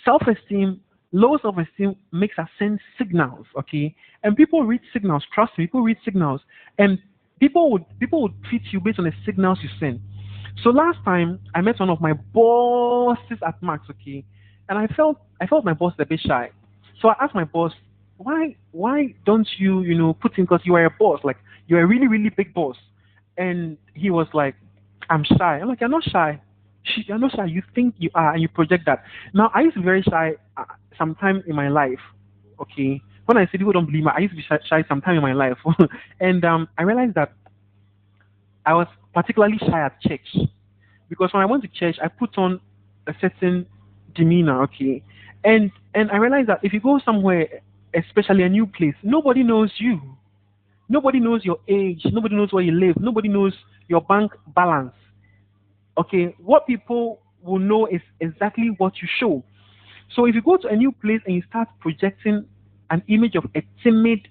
self-esteem, low self-esteem makes us send signals, okay? And people read signals. Trust me, people read signals, and people would treat you based on the signals you send. So last time I met one of my bosses at Max, okay, and I felt my boss a bit shy. So I asked my boss, why don't you put in, because you are a boss, like you're a really, really big boss. And he was like, I'm shy. I'm like, you're not shy. You're not shy. You think you are, and you project that. Now, I used to be very shy sometime in my life. Okay, when I say people don't believe me, I used to be shy sometime in my life, and I realized that I was particularly shy at church, because when I went to church, I put on a certain demeanor. Okay, and I realized that if you go somewhere, especially a new place, nobody knows you. Nobody knows your age. Nobody knows where you live. Nobody knows your bank balance. Okay, what people will know is exactly what you show. So if you go to a new place and you start projecting an image of a timid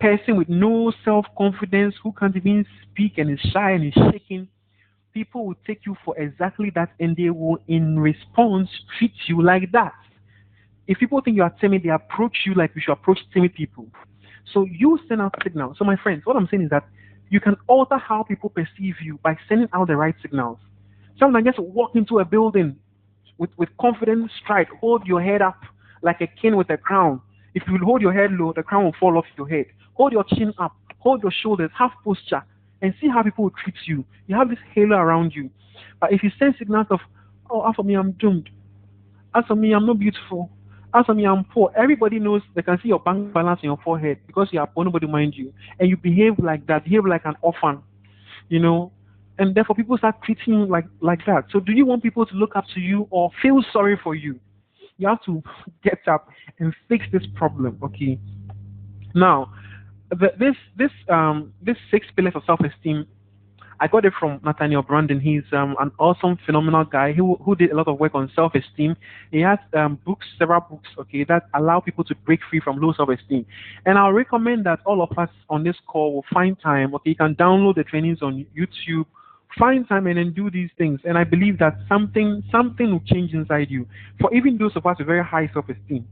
person with no self-confidence, who can't even speak and is shy and is shaking, people will take you for exactly that, and they will, in response, treat you like that. If people think you are timid, they approach you like we should approach timid people. So you send out signals. So my friends, what I'm saying is that you can alter how people perceive you by sending out the right signals. Sometimes just walk into a building with confident stride, hold your head up like a king with a crown. If you hold your head low, the crown will fall off your head. Hold your chin up, hold your shoulders, have posture, and see how people will treat you. You have this halo around you. But if you send signals of, oh, as for me, I'm doomed. As for me, I'm not beautiful. As for me, I'm poor. Everybody knows, they can see your bank balance in your forehead because you are poor, nobody mind you. And you behave like that, behave like an orphan, and therefore people start treating you like that. So do you want people to look up to you or feel sorry for you? You have to get up and fix this problem, okay? Now, this 6 pillars of self-esteem, I got it from Nathaniel Brandon. He's an awesome, phenomenal guy who did a lot of work on self-esteem. He has several books, okay, that allow people to break free from low self-esteem. And I'll recommend that all of us on this call will find time, okay, you can download the trainings on YouTube, find time and then do these things. And I believe that something will change inside you. For even those of us with very high self-esteem,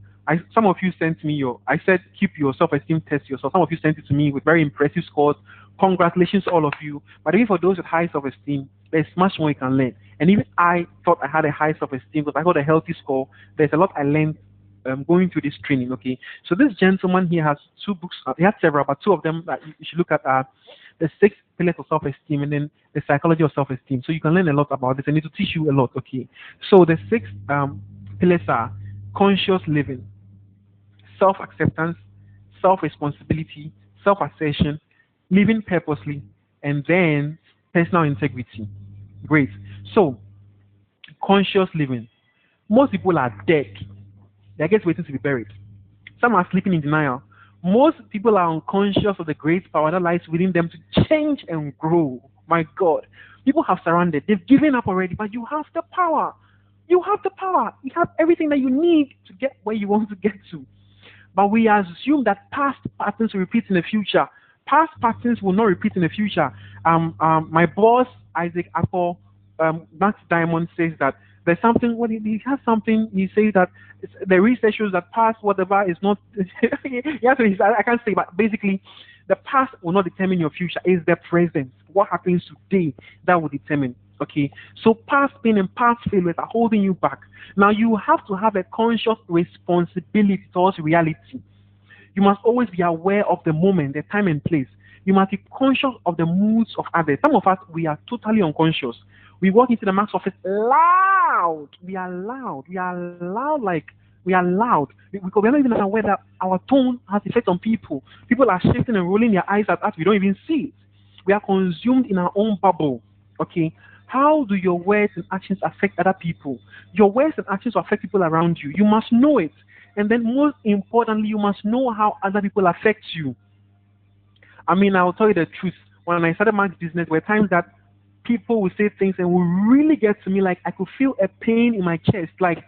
some of you sent me I said keep your self-esteem test yourself. Some of you sent it to me with very impressive scores, Congratulations, all of you. But even for those with high self-esteem, there's much more you can learn. And even I thought I had a high self-esteem because I got a healthy score. There's a lot I learned going through this training. Okay, so this gentleman here has two books. He has several, but two of them that you should look at are the six pillars of self-esteem and then the psychology of self-esteem. So you can learn a lot about this, and it will teach you a lot. Okay, so the six pillars are conscious living, self-acceptance, self-responsibility, self-assertion, living purposely, and then personal integrity. Great. So, conscious living. Most people are dead. They're just waiting to be buried. Some are sleeping in denial. Most people are unconscious of the great power that lies within them to change and grow. My God. People have surrendered. They've given up already, but you have the power. You have the power. You have everything that you need to get where you want to get to. But we assume that past patterns will repeat in the future. Past patterns will not repeat in the future. My boss, Isaac Apple, Max Diamond, says that there's something, he has something, he says that the research shows that past whatever is not, I can't say, but basically, the past will not determine your future. It's the present. What happens today that will determine. Okay, so past pain and past failures are holding you back. Now you have to have a conscious responsibility towards reality. You must always be aware of the moment, the time and place. You must be conscious of the moods of others. Some of us, we are totally unconscious. We walk into the max office loud. We are loud. We are loud like we are loud. Because we're not even aware that our tone has effect on people. People are shifting and rolling their eyes at us. We don't even see it. We are consumed in our own bubble. Okay? How do your words and actions affect other people? Your words and actions will affect people around you. You must know it. And then most importantly, you must know how other people affect you. I mean, I'll tell you the truth. When I started my business, there were times that people would say things and would really get to me, like I could feel a pain in my chest. Like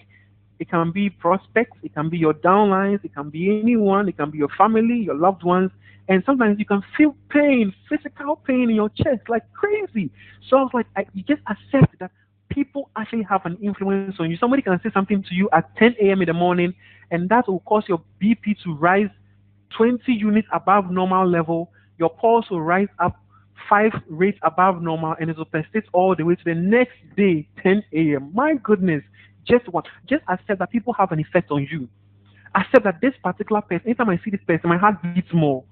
it can be prospects, it can be your downlines, it can be anyone, it can be your family, your loved ones. And sometimes you can feel pain, physical pain in your chest, like crazy. So I was like, you just accept that people actually have an influence on you. Somebody can say something to you at 10 a.m. in the morning, and that will cause your BP to rise 20 units above normal level. Your pulse will rise up 5 rates above normal, and it will persist all the way to the next day, 10 a.m. My goodness, just accept that people have an effect on you. Accept that this particular person, anytime I see this person, my heart beats more.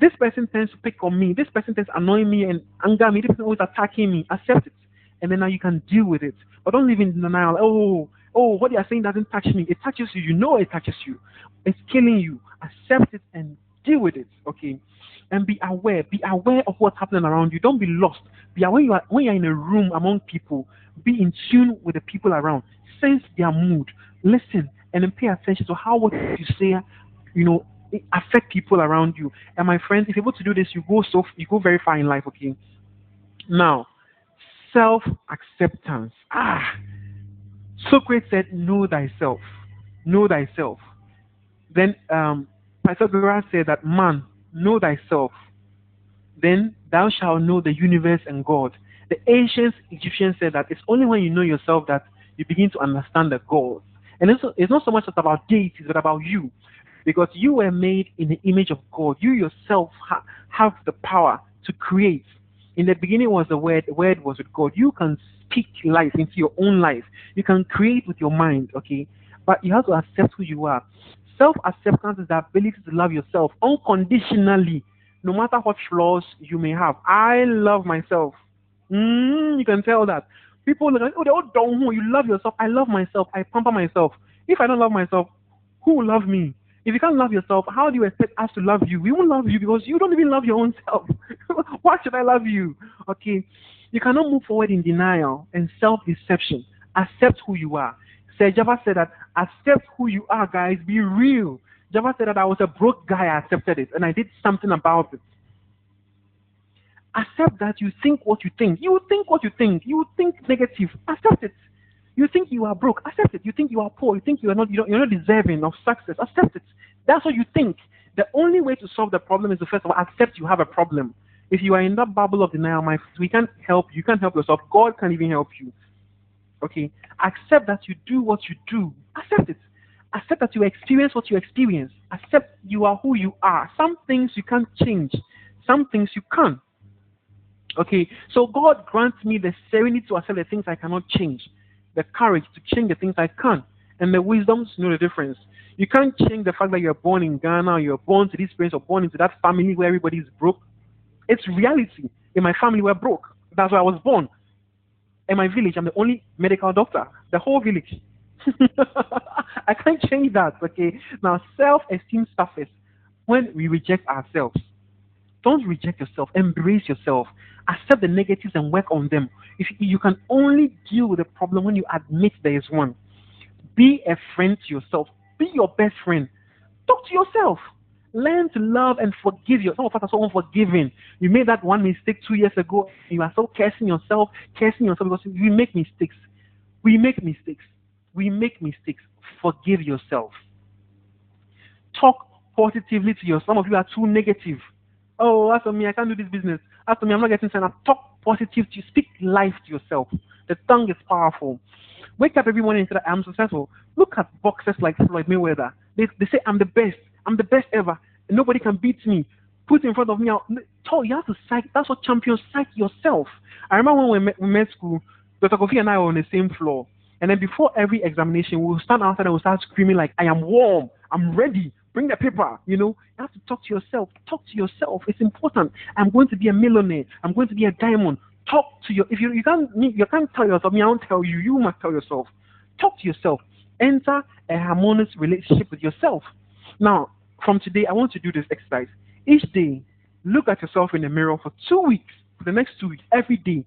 This person tends to pick on me. This person tends to annoy me and anger me. This person always attacking me. Accept it. And then now you can deal with it. But don't live in denial. What you are saying doesn't touch me. It touches you. You know it touches you. It's killing you. Accept it and deal with it. Okay? And be aware. Be aware of what's happening around you. Don't be lost. Be aware when you're in a room among people. Be in tune with the people around. Sense their mood. Listen and then pay attention to how what you say, affect people around you. And my friends, if you're able to do this, you go very far in life. Okay. Now, self-acceptance. Socrates said, "Know thyself. Know thyself." Then Pythagoras said that, "Man, know thyself. Then thou shalt know the universe and God." The ancient Egyptians said that it's only when you know yourself that you begin to understand the gods. And it's not so much about deities, but about you. Because you were made in the image of God. You yourself have the power to create. In the beginning was the Word was with God. You can speak life into your own life. You can create with your mind, okay? But you have to accept who you are. Self-acceptance is the ability to love yourself unconditionally, no matter what flaws you may have. I love myself. You can tell that. People look like, they all don't know. You love yourself. I love myself. I pamper myself. If I don't love myself, who will love me? If you can't love yourself, how do you expect us to love you? We won't love you because you don't even love your own self. Why should I love you? Okay. You cannot move forward in denial and self-deception. Accept who you are. Java said that accept who you are, guys. Be real. Java said that I was a broke guy. I accepted it and I did something about it. Accept that you think what you think. You think what you think. You think negative. Accept it. You think you are broke. Accept it. You think you are poor. You think you're not deserving of success. Accept it. That's what you think. The only way to solve the problem is to first of all accept you have a problem. If you are in that bubble of denial, my friends, we can't help you. You can't help yourself. God can't even help you. Okay? Accept that you do what you do. Accept it. Accept that you experience what you experience. Accept you are who you are. Some things you can't change. Some things you can. Okay, so God grants me the serenity to accept the things I cannot change, the courage to change the things I can, and the wisdom to know the difference. You can't change the fact that you're born in Ghana, or you're born to this place, or born into that family where everybody is broke. It's reality. In my family, we're broke. That's why I was born. In my village, I'm the only medical doctor. The whole village. I can't change that. Okay. Now, self-esteem suffers when we reject ourselves. Don't reject yourself. Embrace yourself. Accept the negatives and work on them. If you can only deal with a problem when you admit there is one. Be a friend to yourself. Be your best friend. Talk to yourself. Learn to love and forgive yourself. Some of us are so unforgiving. You made that one mistake 2 years ago. You are so cursing yourself because we make mistakes. We make mistakes. We make mistakes. Forgive yourself. Talk positively to yourself. Some of you are too negative. Oh, as for me, I can't do this business. As for me, I'm not getting signed up. Talk positive to you. Speak life to yourself. The tongue is powerful. Wake up every morning and say that I'm successful. Look at boxers like Floyd Mayweather. They say I'm the best. I'm the best ever. Nobody can beat me. Put in front of me. You have to psych. That's what champions psych yourself. I remember when we met school, Dr. Kofi and I were on the same floor. And then before every examination, we'll stand outside and we'll start screaming like, I am warm. I'm ready. Bring the paper. You have to talk to yourself. Talk to yourself. It's important. I'm going to be a millionaire. I'm going to be a diamond. Talk to if you can't tell yourself, me, I won't tell you. You must tell yourself. Talk to yourself. Enter a harmonious relationship with yourself. Now, from today, I want to do this exercise. Each day, look at yourself in the mirror for 2 weeks. For the next 2 weeks, every day,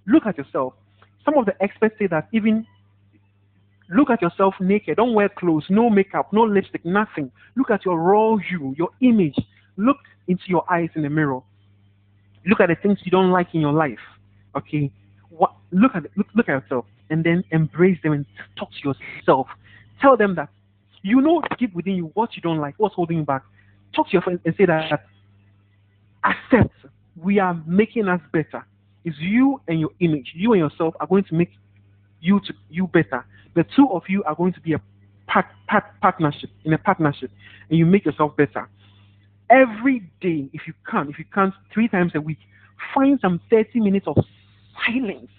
look at yourself. Some of the experts say that even look at yourself naked. Don't wear clothes, no makeup, no lipstick, nothing. Look at your raw you, your image. Look into your eyes in the mirror. Look at the things you don't like in your life. Okay? Look at yourself and then embrace them and talk to yourself. Tell them that deep within you what you don't like, what's holding you back. Talk to your friends and say that accept we are making us better. It's you and your image. You and yourself are going to make you better. The two of you are going to be a partnership, and you make yourself better. Every day, if you can't, 3 times a week, find some 30 minutes of silence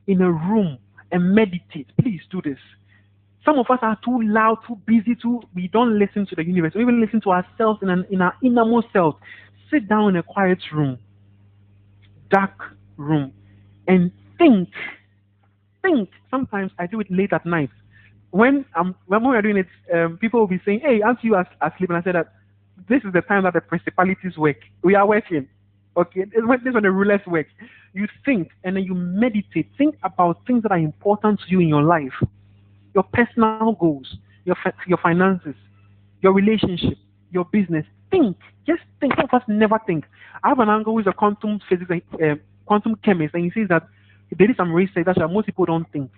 in a room and meditate. Please do this. Some of us are too loud, too busy, we don't listen to the universe. We even listen to ourselves in our innermost self. Sit down in a quiet room, dark room, and think. Sometimes I do it late at night. When we're doing it, people will be saying, "Hey, aren't you asleep?" And I said that this is the time that the principalities work. We are working. Okay, this is when the rulers work. You think and then you meditate. Think about things that are important to you in your life, your personal goals, your finances, your relationship, your business. Think. Just think. Some of us never think. I have an uncle who is a quantum physics, quantum chemist, and he says that there is some research that most people don't think.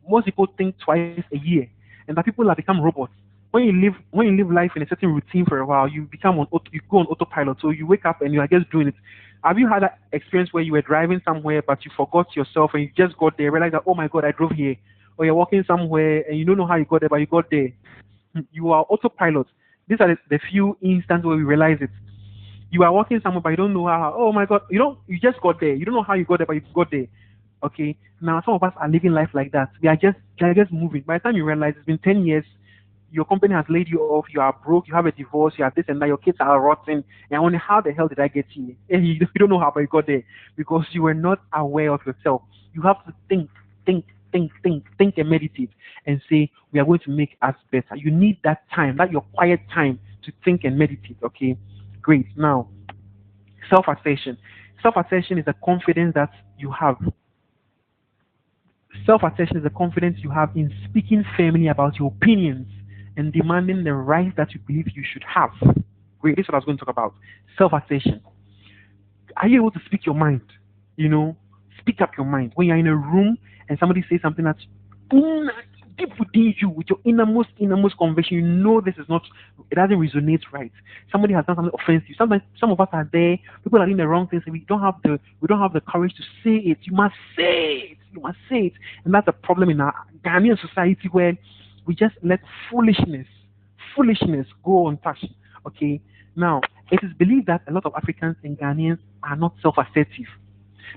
Most people think twice a year, and that people have become robots. When you live life in a certain routine for a while, you go on autopilot. So you wake up and you are just doing it. Have you had that experience where you were driving somewhere but you forgot yourself and you just got there, realized that, oh my God, I drove here? Or you're walking somewhere and you don't know how you got there, but you got there. You are autopilot. These are the few instances where we realize it. You are walking somewhere, but you don't know how. Oh my God, you just got there. You don't know how you got there, but you got there. Okay. Now some of us are living life like that. They are just moving. By the time you realize it's been 10 years, your company has laid you off. You are broke. You have a divorce. You have this and that. Your kids are rotten. And I wonder how the hell did I get here? And you don't know how, but you got there because you were not aware of yourself. You have to think, and meditate, and say we are going to make us better. You need that time, that your quiet time to think and meditate. Okay. Great. Now, self-assertion. Self-assertion is the confidence that you have. Self-assertion is the confidence you have in speaking firmly about your opinions and demanding the rights that you believe you should have. Great. This is what I was going to talk about. Self-assertion. Are you able to speak your mind? Speak up your mind. When you're in a room and somebody says something that's deep within you, with your innermost conviction, this is not, it doesn't resonate right. Somebody has done something offensive. Sometimes some of us are there, people are doing the wrong things, and we don't have the courage to say it. You must say it. And that's a problem in our Ghanaian society where we just let foolishness go untouched. Okay. Now, It is believed that a lot of Africans and Ghanaians are not self-assertive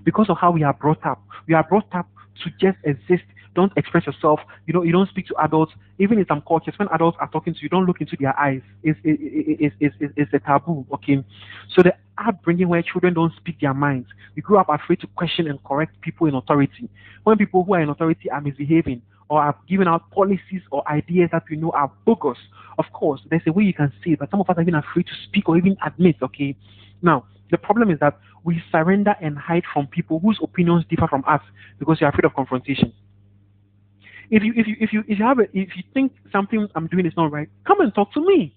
because of how we are brought up. We are brought up to just exist. Don't express yourself. You don't speak to adults. Even in some cultures, when adults are talking to you, don't look into their eyes. It's a taboo. Okay, so the upbringing where children don't speak their minds. We grew up afraid to question and correct people in authority. When people who are in authority are misbehaving or are giving out policies or ideas that we know are bogus, of course, there's a way you can say it, but some of us are even afraid to speak or even admit. Okay, now the problem is that we surrender and hide from people whose opinions differ from us because you're afraid of confrontation. If you think something I'm doing is not right, come and talk to me.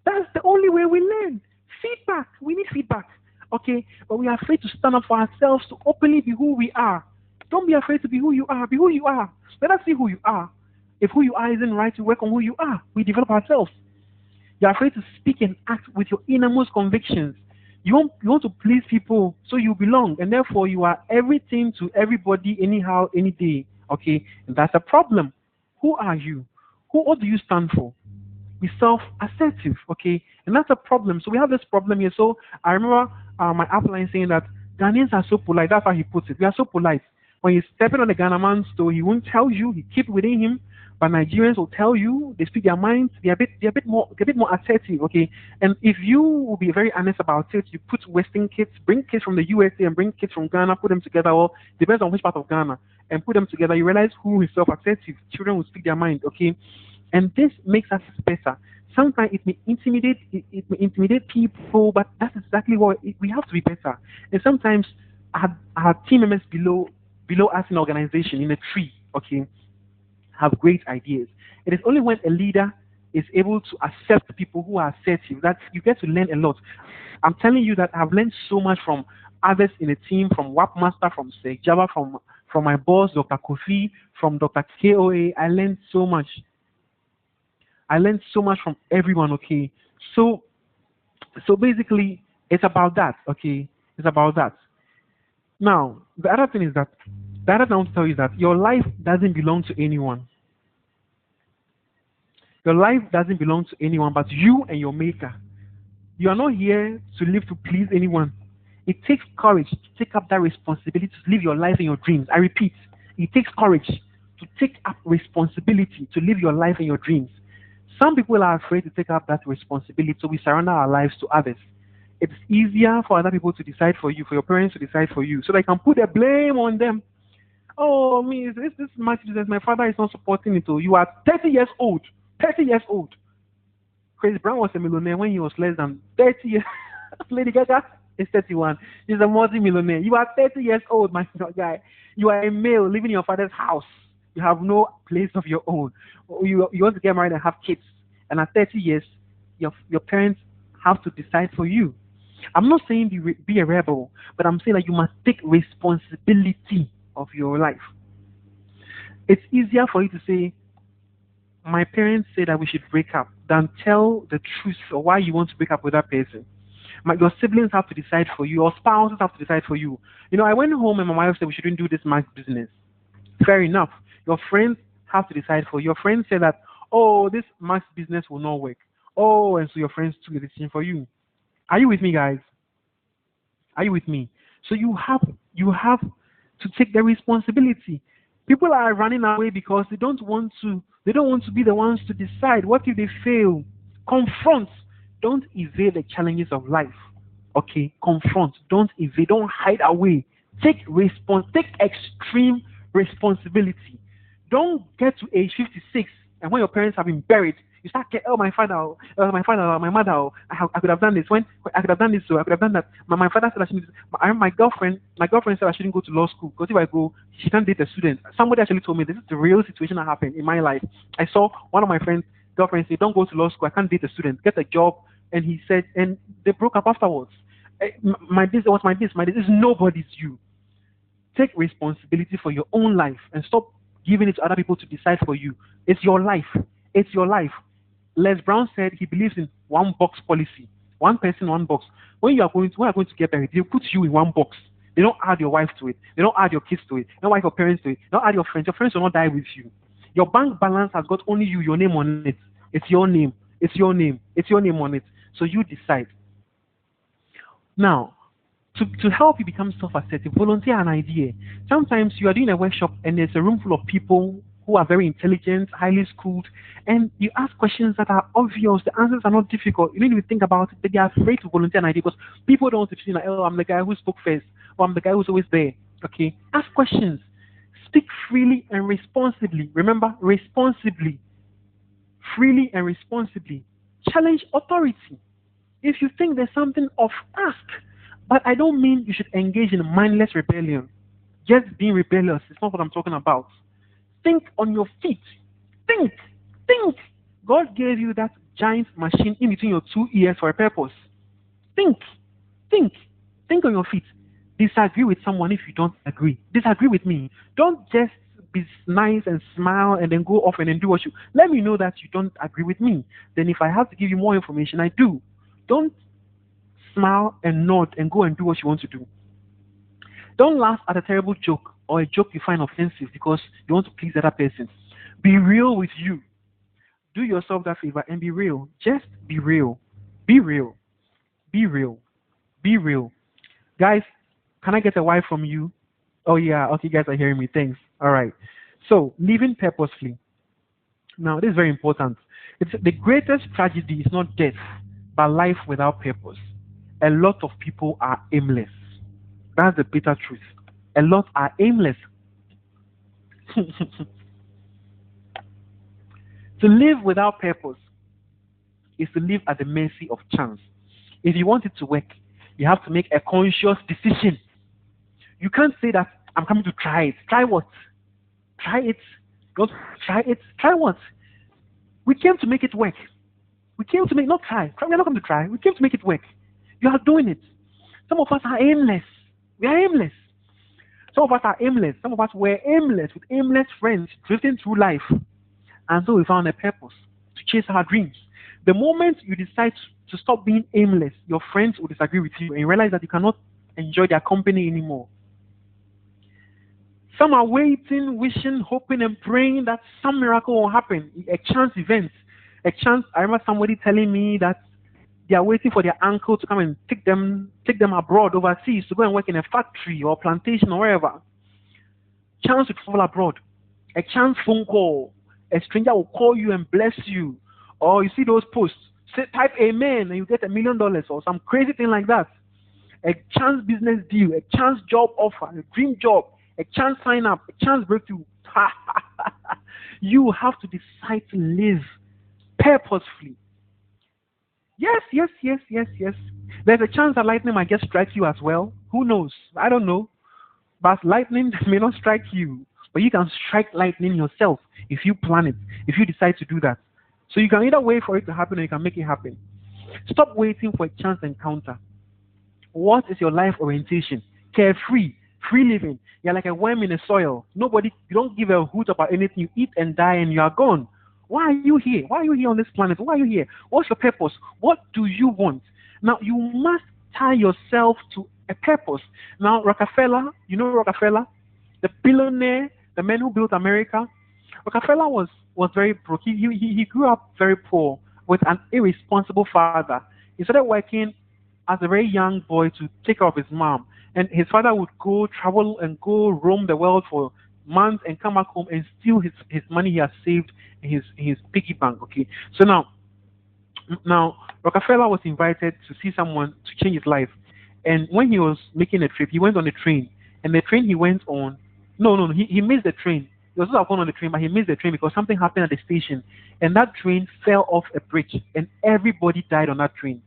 That's the only way we learn. Feedback. We need feedback. Okay? But we are afraid to stand up for ourselves to openly be who we are. Don't be afraid to be who you are. Be who you are. Let us see who you are. If who you are isn't right, to work on who you are. We develop ourselves. You're afraid to speak and act with your innermost convictions. You want to please people so you belong, and therefore you are everything to everybody, anyhow, any day. Okay? And that's a problem. Who are you? What do you stand for? Be self-assertive, okay? And that's a problem. So we have this problem here. So I remember my upline saying that Ghanaians are so polite. That's how he puts it. We are so polite. When he's stepping on the Ghana man's toe, he won't tell you. He keep within him. But Nigerians will tell you. They speak their minds. They're a bit more assertive, okay? And if you will be very honest about it, you put Western kids, bring kids from the USA and bring kids from Ghana, put them together, or depends on which part of Ghana, and put them together. You realize who is self-assertive. Children will speak their mind, okay? And this makes us better. Sometimes it may intimidate people, but that's exactly what we have to be better. And sometimes our team members below us in organization, in a tree, okay, have great ideas. It is only when a leader is able to accept people who are assertive that you get to learn a lot. I'm telling you that I've learned so much from others in the team, from WAP Master, from Seg Java, from my boss, Dr. Kofi, from Dr. KOA. I learned so much. I learned so much from everyone, okay? So basically, it's about that, okay? It's about that. Now, the other thing I want to tell you is that your life doesn't belong to anyone. Your life doesn't belong to anyone but you and your maker. You are not here to live to please anyone. It takes courage to take up that responsibility to live your life and your dreams. I repeat, it takes courage to take up responsibility to live your life and your dreams. Some people are afraid to take up that responsibility, so we surrender our lives to others. It's easier for other people to decide for you, for your parents to decide for you, so they can put the blame on them. Oh, me, this much business, my father is not supporting it. You are 30 years old. 30 years old. Chris Brown was a millionaire when he was less than 30 years. Lady Gaga is 31. She's a multi-millionaire. You are 30 years old, my guy. You are a male living in your father's house. You have no place of your own. You want to get married and have kids. And at 30 years, your parents have to decide for you. I'm not saying be a rebel, but I'm saying that you must take responsibility of your life. It's easier for you to say, my parents say that we should break up, than tell the truth or why you want to break up with that person. Your siblings have to decide for you, or spouses have to decide for you. I went home and my wife said we shouldn't do this math business. Fair enough. Your friends have to decide for you. Your friends say that, oh, this math business will not work. Oh, and so your friends took the decision for you. Are you with me, guys? Are you with me? So you have to take the responsibility. People are running away because they don't want to be the ones to decide. What if they fail? Confront. Don't evade the challenges of life. Okay? Confront. Don't evade. Don't hide away. Take extreme responsibility. Don't get to age 56 and when your parents have been buried, you start getting, oh, my father, my mother, I could have done this. When I could have done this, so I could have done that. My father said I shouldn't. My girlfriend said I shouldn't go to law school because if I go, she can't date a student. Somebody actually told me this is the real situation that happened in my life. I saw one of my friends' girlfriends say, "Don't go to law school. I can't date a student. Get a job." And he said, and they broke up afterwards. This is nobody's you. Take responsibility for your own life and stop giving it to other people to decide for you. It's your life. It's your life. Les Brown said he believes in one box policy. One person, one box. When you are going to get married, they put you in one box. They don't add your wife to it. They don't add your kids to it. They don't add your parents to it. They don't add your friends. Your friends will not die with you. Your bank balance has got only your name on it. It's your name. It's your name. It's your name on it. So you decide. Now, to help you become self-assertive, volunteer an idea. Sometimes you are doing a workshop and there's a room full of people who are very intelligent, highly schooled, and you ask questions that are obvious. The answers are not difficult. You don't even think about it, but they are afraid to volunteer an idea because people don't want to feel like, oh, I'm the guy who spoke first, or I'm the guy who's always there. Okay? Ask questions. Speak freely and responsibly. Remember, responsibly. Freely and responsibly. Challenge authority. If you think there's something off, ask. But I don't mean you should engage in mindless rebellion. Just being rebellious is not what I'm talking about. Think on your feet. Think. Think. God gave you that giant machine in between your two ears for a purpose. Think. Think. Think on your feet. Disagree with someone if you don't agree. Disagree with me. Don't just be nice and smile and then go off and then do what you. Let me know that you don't agree with me. Then if I have to give you more information, I do. Don't smile and nod and go and do what you want to do. Don't laugh at a terrible joke or a joke you find offensive because you want to please the other person. Be real with you. Do yourself that favor and be real. Just be real. Be real. Be real. Be real. Guys, can I get a wife from you? Oh, yeah. Okay, you guys are hearing me. Thanks. All right. So, living purposefully. Now, this is very important. It's the greatest tragedy is not death, but life without purpose. A lot of people are aimless. That's the bitter truth. A lot are aimless. To live without purpose is to live at the mercy of chance. If you want it to work, you have to make a conscious decision. You can't say that I'm coming to try it. Try what? Try it. Don't try it. Try what? We came to make it work. We came to make not try. We're not going to try. We came to make it work. You are doing it. Some of us are aimless. We are aimless. Some of us are aimless. Some of us were aimless with aimless friends drifting through life. And so we found a purpose to chase our dreams. The moment you decide to stop being aimless, your friends will disagree with you and you realize that you cannot enjoy their company anymore. Some are waiting, wishing, hoping, and praying that some miracle will happen. A chance event. A chance. I remember somebody telling me that they are waiting for their uncle to come and take them abroad overseas to go and work in a factory or plantation or wherever. Chance to travel abroad. A chance phone call. A stranger will call you and bless you. Or you see those posts. Say type amen and you get $1 million or some crazy thing like that. A chance business deal, a chance job offer, a dream job, a chance sign up, a chance breakthrough. You have to decide to live purposefully. Yes, yes, yes, yes, yes. There's a chance that lightning might just strike you as well. Who knows? I don't know. But lightning may not strike you. But you can strike lightning yourself if you plan it, if you decide to do that. So you can either wait for it to happen or you can make it happen. Stop waiting for a chance encounter. What is your life orientation? Carefree, free living. You're like a worm in the soil. Nobody, you don't give a hoot about anything. You eat and die and you are gone. Why are you here? Why are you here on this planet? Why are you here? What's your purpose? What do you want? Now, you must tie yourself to a purpose. Now, Rockefeller, you know Rockefeller? The billionaire, the man who built America. Rockefeller was very broke. He grew up very poor with an irresponsible father. He started working as a very young boy to take care of his mom. And his father would go travel and go roam the world for months and come back home and steal his money he has saved in his piggy bank. Okay. So now Rockefeller was invited to see someone to change his life. And when he was making a trip, he went on a train. And the train he went on, no, he missed the train. He was supposed to have gone on the train, but he missed the train because something happened at the station. And that train fell off a bridge and everybody died on that train.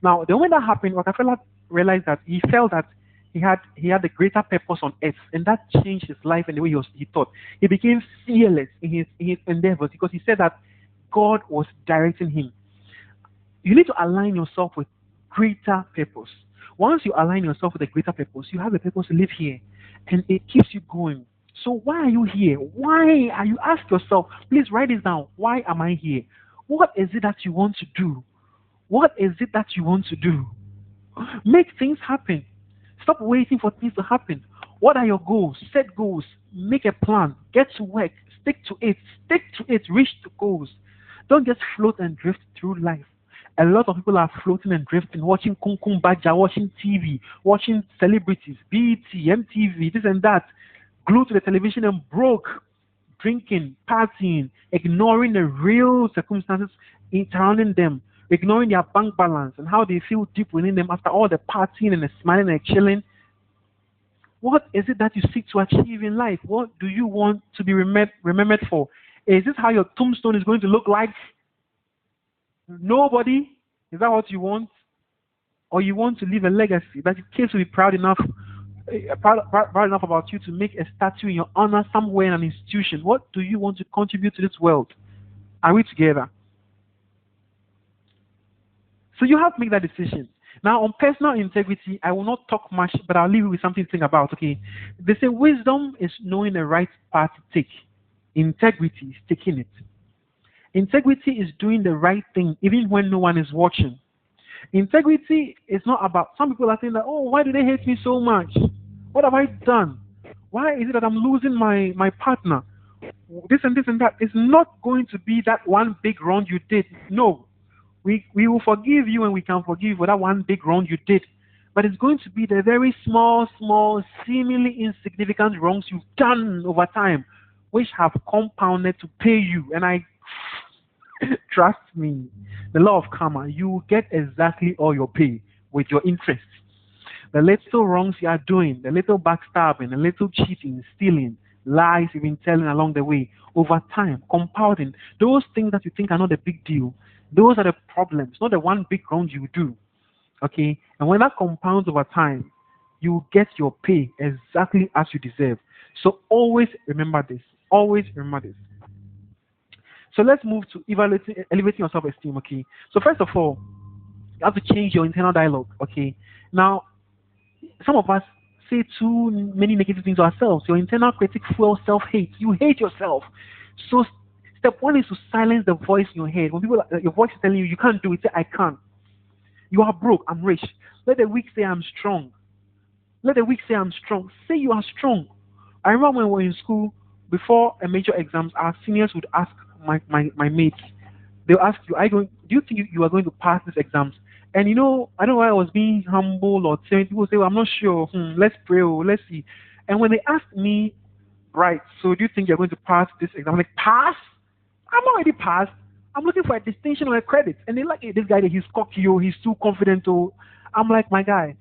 Now, the moment that happened, Rockefeller realized that he felt that he had a greater purpose on earth, and that changed his life and the way he thought. He became fearless in his endeavors because he said that God was directing him. You need to align yourself with greater purpose. Once you align yourself with a greater purpose, you have a purpose to live here, and it keeps you going. So why are you here? Why are you? Ask yourself, please write this down. Why am I here? What is it that you want to do? What is it that you want to do? Make things happen. Stop waiting for things to happen. What are your goals? Set goals. Make a plan. Get to work. Stick to it. Stick to it. Reach the goals. Don't just float and drift through life. A lot of people are floating and drifting, watching Kung Kung Baja, watching TV, watching celebrities, BET, MTV, this and that, glued to the television and broke, drinking, partying, ignoring the real circumstances surrounding them, ignoring their bank balance and how they feel deep within them after all the partying and the smiling and chilling. What is it that you seek to achieve in life? What do you want to be remembered for? Is this how your tombstone is going to look like? Nobody? Is that what you want? Or you want to leave a legacy that your kids will be proud enough about you to make a statue in your honor somewhere in an institution? What do you want to contribute to this world? Are we together? So you have to make that decision. Now, on personal integrity, I will not talk much, but I'll leave you with something to think about. Okay, they say wisdom is knowing the right path to take. Integrity is taking it. Integrity is doing the right thing even when no one is watching. Integrity is not about, some people are saying that, oh, why do they hate me so much? What have I done? Why is it that I'm losing my partner? This and this and that. It's not going to be that one big wrong you did. No. We will forgive you and we can forgive you for that one big wrong you did. But it's going to be the very small, seemingly insignificant wrongs you've done over time, which have compounded to pay you. And I trust me, the law of karma, you will get exactly all your pay with your interest. The little wrongs you are doing, the little backstabbing, the little cheating, stealing, lies you've been telling along the way, over time, compounding, those things that you think are not a big deal, those are the problems, not the one big wrong you do. Okay? And when that compounds over time, you get your pay exactly as you deserve. So always remember this. Always remember this. So let's move to elevating your self-esteem. Okay? So first of all, you have to change your internal dialogue. Okay? Now, some of us say too many negative things to ourselves. Your internal critic fuels self-hate. You hate yourself. So step one is to silence the voice in your head. When people, your voice is telling you, you can't do it, say, I can't. You are broke, I'm rich. Let the weak say, I'm strong. Let the weak say, I'm strong. Say you are strong. I remember when we were in school, before a major exams, our seniors would ask my mates, they'll ask you, do you think you are going to pass these exams? And I don't know why I was being humble or saying, people say, well, I'm not sure. Let's pray, let's see. And when they asked me, right, so do you think you're going to pass this exam? I'm like, pass? I'm already passed. I'm looking for a distinction or a credit. And they like, hey, this guy, he's cocky, he's too confident. I'm like, my guy.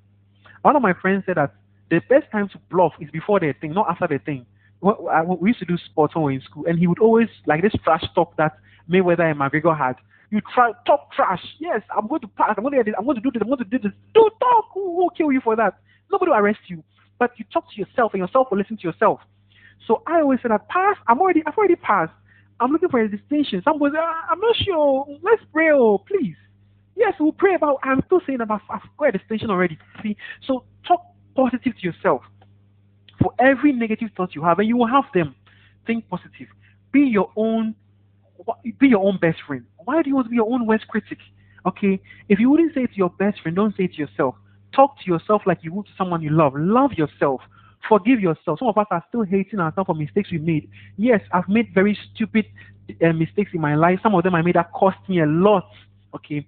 One of my friends said that the best time to bluff is before the thing, not after the thing. We used to do sports when we were in school, and he would always, like this trash talk that Mayweather and McGregor had. You talk trash. Yes, I'm going to pass. I'm going to get this. I'm going to do this. I'm going to do this. Do talk. Who will kill you for that? Nobody will arrest you. But you talk to yourself, and yourself will listen to yourself. So I always say that pass. I've already passed. I'm looking for a distinction. Someone says, I'm not sure. Let's pray, please. Yes, we'll pray about. I'm still saying about I've got a distinction already. See, so talk positive to yourself. For every negative thought you have, and you will have them, think positive. Be your own best friend. Why do you want to be your own worst critic? Okay, if you wouldn't say it to your best friend, don't say it to yourself. Talk to yourself like you would to someone you love. Love yourself. Forgive yourself. Some of us are still hating ourselves for mistakes we made. Yes, I've made very stupid mistakes in my life. Some of them I made that cost me a lot. Okay,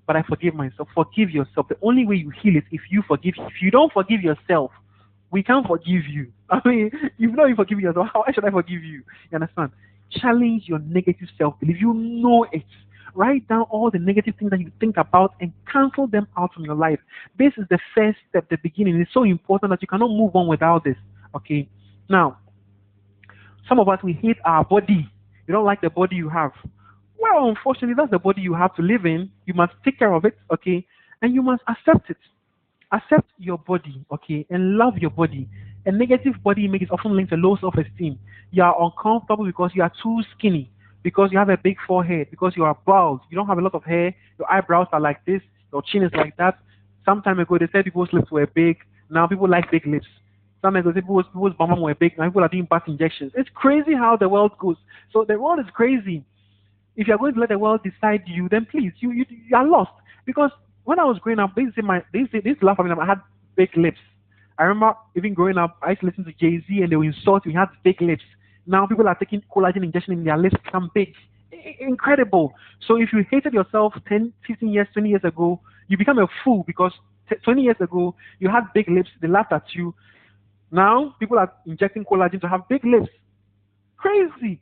but I forgive myself. Forgive yourself. The only way you heal is if you forgive. If you don't forgive yourself, we can't forgive you. I mean, if you don't even forgive yourself, how should I forgive you? You understand? Challenge your negative self-belief. You know it. Write down all the negative things that you think about and cancel them out from your life. This is the first step, the beginning. It's so important that you cannot move on without this. Okay? Now, some of us, we hate our body. You don't like the body you have. Well, unfortunately, that's the body you have to live in. You must take care of it, okay? And you must accept it. Accept your body, okay? And love your body. A negative body image is often linked to low self-esteem. You are uncomfortable because you are too skinny, because you have a big forehead, because you are bald, you don't have a lot of hair, your eyebrows are like this, your chin is like that. Some time ago, they said people's lips were big. Now people like big lips. Some time ago, people's bum were big. Now people are doing birth injections. It's crazy how the world goes. So the world is crazy. If you're going to let the world decide you, then please, you are lost. Because when I was growing up, they used to laugh at me. I had big lips. I remember even growing up, I used to listen to Jay-Z and they would insult you. He had big lips. Now people are taking collagen injection in their lips to become big. Incredible. So if you hated yourself 10, 15 years, 20 years ago, you become a fool because 20 years ago you had big lips, they laughed at you. Now people are injecting collagen to have big lips. Crazy.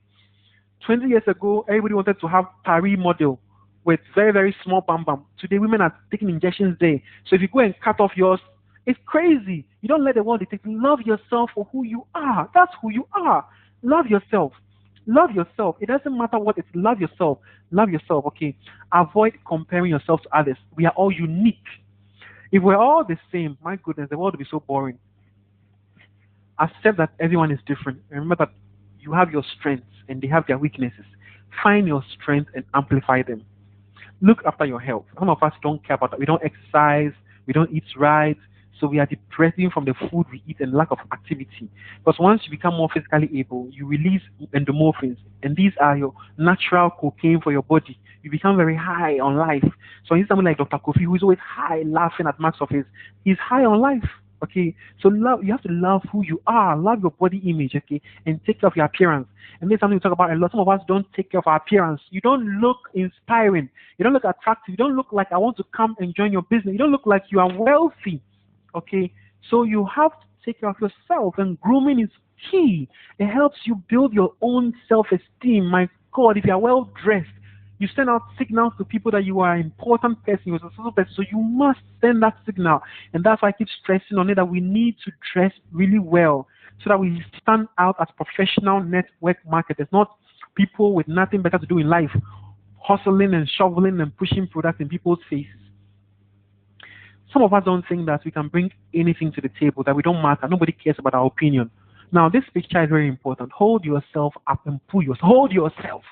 20 years ago, everybody wanted to have Paris model with very, very small bam bam. Today, women are taking injections there. So if you go and cut off yours, it's crazy. You don't let the world dictate. Love yourself for who you are. That's who you are. Love yourself. Love yourself. It doesn't matter what it's. Love yourself. Love yourself. Okay. Avoid comparing yourself to others. We are all unique. If we're all the same, my goodness, the world would be so boring. Accept that everyone is different. Remember that you have your strengths and they have their weaknesses. Find your strengths and amplify them. Look after your health. Some of us don't care about that. We don't exercise, we don't eat right, so we are depressing from the food we eat and lack of activity. Because once you become more physically able, you release endorphins, and these are your natural cocaine for your body. You become very high on life. So he's someone like Dr. Kofi, who is always high, laughing at marks of his. He's high on life. Okay, so love, you have to love who you are, love your body image, okay, and take care of your appearance. And this is something we talk about a lot. Some of us don't take care of our appearance. You don't look inspiring. You don't look attractive. You don't look like I want to come and join your business. You don't look like you are wealthy. Okay, so you have to take care of yourself, and grooming is key. It helps you build your own self-esteem. My God, if you are well dressed, you send out signals to people that you are an important person, you're a successful person. So you must send that signal. And that's why I keep stressing on it that we need to dress really well so that we stand out as professional network marketers, not people with nothing better to do in life, hustling and shoveling and pushing products in people's faces. Some of us don't think that we can bring anything to the table, that we don't matter. Nobody cares about our opinion. Now, this picture is very important. Hold yourself up and pull yourself. Hold yourself.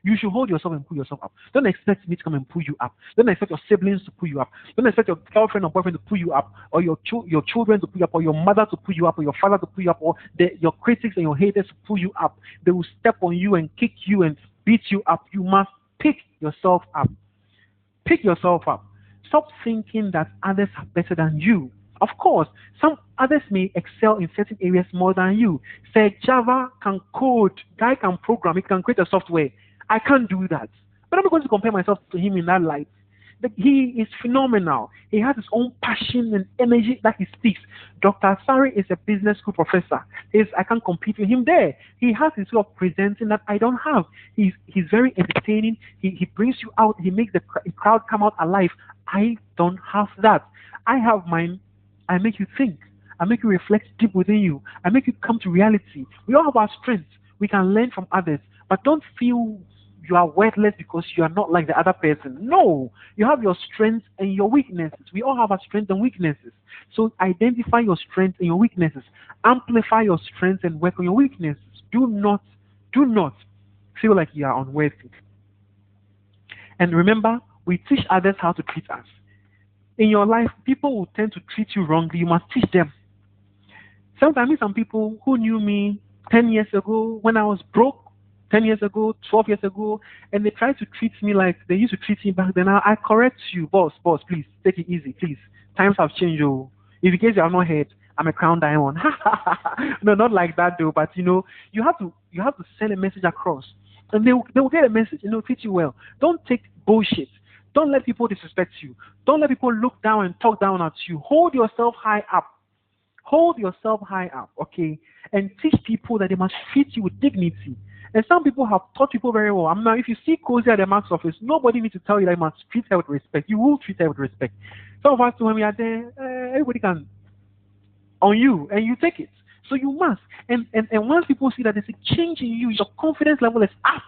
You should hold yourself and pull yourself up. Don't expect me to come and pull you up. Don't expect your siblings to pull you up. Don't expect your girlfriend or boyfriend to pull you up, or your children to pull you up, or your mother to pull you up, or your father to pull you up, or your critics and your haters to pull you up. They will step on you and kick you and beat you up. You must pick yourself up. Pick yourself up. Stop thinking that others are better than you. Of course, some others may excel in certain areas more than you. Say Java can code, guy can program, he can create a software. I can't do that. But I'm not going to compare myself to him in that light. He is phenomenal. He has his own passion and energy that he speaks. Dr. Sari is a business school professor. I can't compete with him there. He has his way of presenting that I don't have. He's very entertaining. He brings you out. He makes the crowd come out alive. I don't have that. I have mine. I make you think. I make you reflect deep within you. I make you come to reality. We all have our strengths. We can learn from others. But don't feel you are worthless because you are not like the other person. No, you have your strengths and your weaknesses. We all have our strengths and weaknesses. So identify your strengths and your weaknesses. Amplify your strengths and work on your weaknesses. Do not feel like you are unworthy. And remember, we teach others how to treat us. In your life, people will tend to treat you wrongly. You must teach them. Sometimes some people who knew me 10 years ago when I was broke, 10 years ago, 12 years ago, and they try to treat me like they used to treat me back then. I correct you, boss, please, take it easy, please. Times have changed, oh. If in case you have not heard, I'm a crown diamond. No, not like that though, but you have to send a message across. And they will get a message and they'll treat you well. Don't take bullshit. Don't let people disrespect you. Don't let people look down and talk down at you. Hold yourself high up. Hold yourself high up, okay? And teach people that they must treat you with dignity. And some people have taught people very well. Now, if you see Cozy at the Max office, nobody needs to tell you that you must treat her with respect. You will treat her with respect. Some of us, when we are there, everybody can on you, and you take it. So you must. And once people see that there's a change in you, your confidence level is up.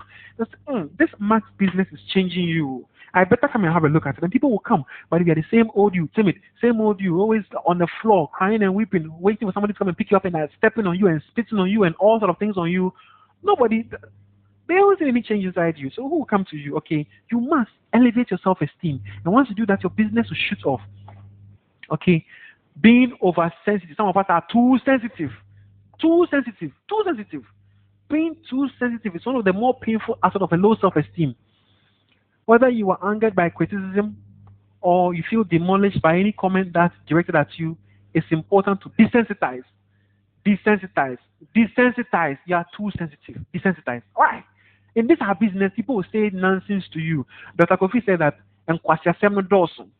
This Max business is changing you. I better come and have a look at it. And people will come. But if you're the same old you, timid, same old you, always on the floor, crying and weeping, waiting for somebody to come and pick you up and stepping on you and spitting on you and all sort of things on you, they don't see any change inside you. So who will come to you? Okay, you must elevate your self-esteem. And once you do that, your business will shoot off. Okay, being oversensitive. Some of us are too sensitive. Being too sensitive is one of the more painful aspects of a low self-esteem. Whether you are angered by criticism or you feel demolished by any comment that's directed at you, it's important to desensitize. You are too sensitive. Desensitize. Why? In this our business, people will say nonsense to you. Dr. Kofi said that and kwasiasem Dawson.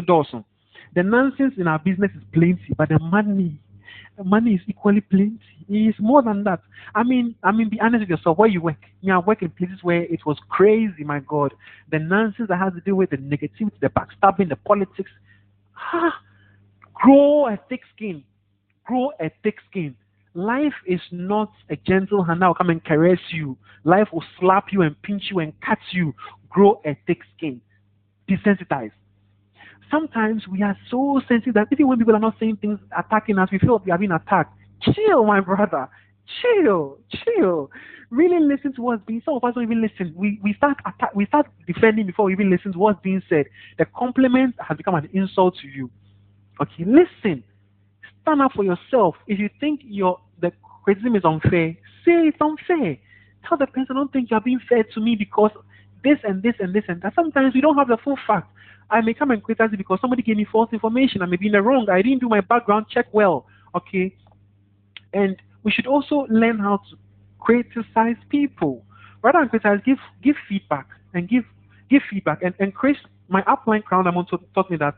Dawson. The nonsense in our business is plenty, but the money is equally plenty. It is more than that. Be honest with yourself. Where you work, I work in places where it was crazy. My God, the nonsense that has to do with the negativity, the backstabbing, the politics. Grow a thick skin. Grow a thick skin. Life is not a gentle hand that will come and caress you. Life will slap you and pinch you and cut you. Grow a thick skin. Desensitize. Sometimes we are so sensitive that even when people are not saying things attacking us, we feel we are being attacked. Chill, my brother. Chill. Really listen to what's being said. Some of us don't even listen. We start defending before we even listen to what's being said. The compliment has become an insult to you. Okay, listen. Stand up for yourself. If you think the criticism is unfair, say it's unfair. Tell the person, I don't think you're being fair to me because this and this and this and that. Sometimes we don't have the full fact. I may come and criticize you because somebody gave me false information. I may be in the wrong. I didn't do my background check well. Okay. And we should also learn how to criticize people. Rather than criticize, give feedback and give feedback. And Chris, my upline crown taught me that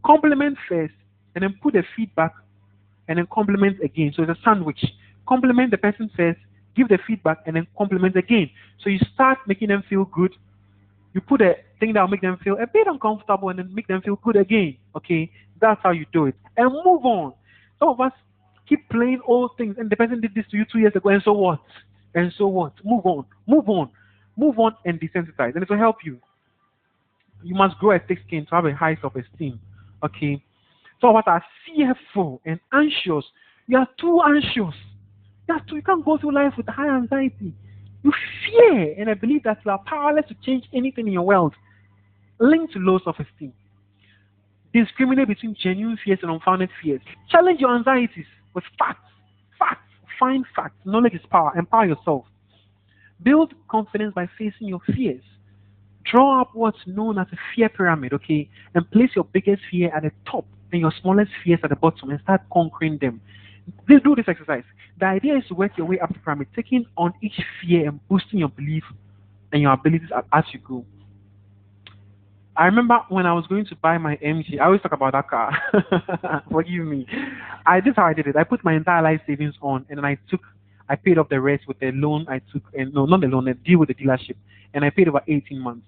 compliment first and then put the feedback and then compliment again. So it's a sandwich. Compliment the person first, give the feedback, and then compliment again. So you start making them feel good. You put a thing that will make them feel a bit uncomfortable and then make them feel good again. Okay? That's how you do it. And move on. Some of us keep playing old things and the person did this to you 2 years ago and so what? And so what? Move on. And desensitize. And it will help you. You must grow a thick skin to have a high self-esteem. Okay? Some of us are fearful and anxious. You are too anxious. You can't go through life with high anxiety. You fear, and I believe that you are powerless to change anything in your world. Linked to low self-esteem. Discriminate between genuine fears and unfounded fears. Challenge your anxieties with facts. Find facts. Knowledge is power. Empower yourself. Build confidence by facing your fears. Draw up what's known as a fear pyramid, okay? And place your biggest fear at the top and your smallest fears at the bottom and start conquering them. Do this exercise. The idea is to work your way up the pyramid, taking on each fear and boosting your belief and your abilities as you go. I remember when I was going to buy my MG, I always talk about that car. Forgive me. This is how I did it. I put my entire life savings on, and then I paid off the rest with the loan I took, and no, not the loan, the deal with the dealership, and I paid over 18 months.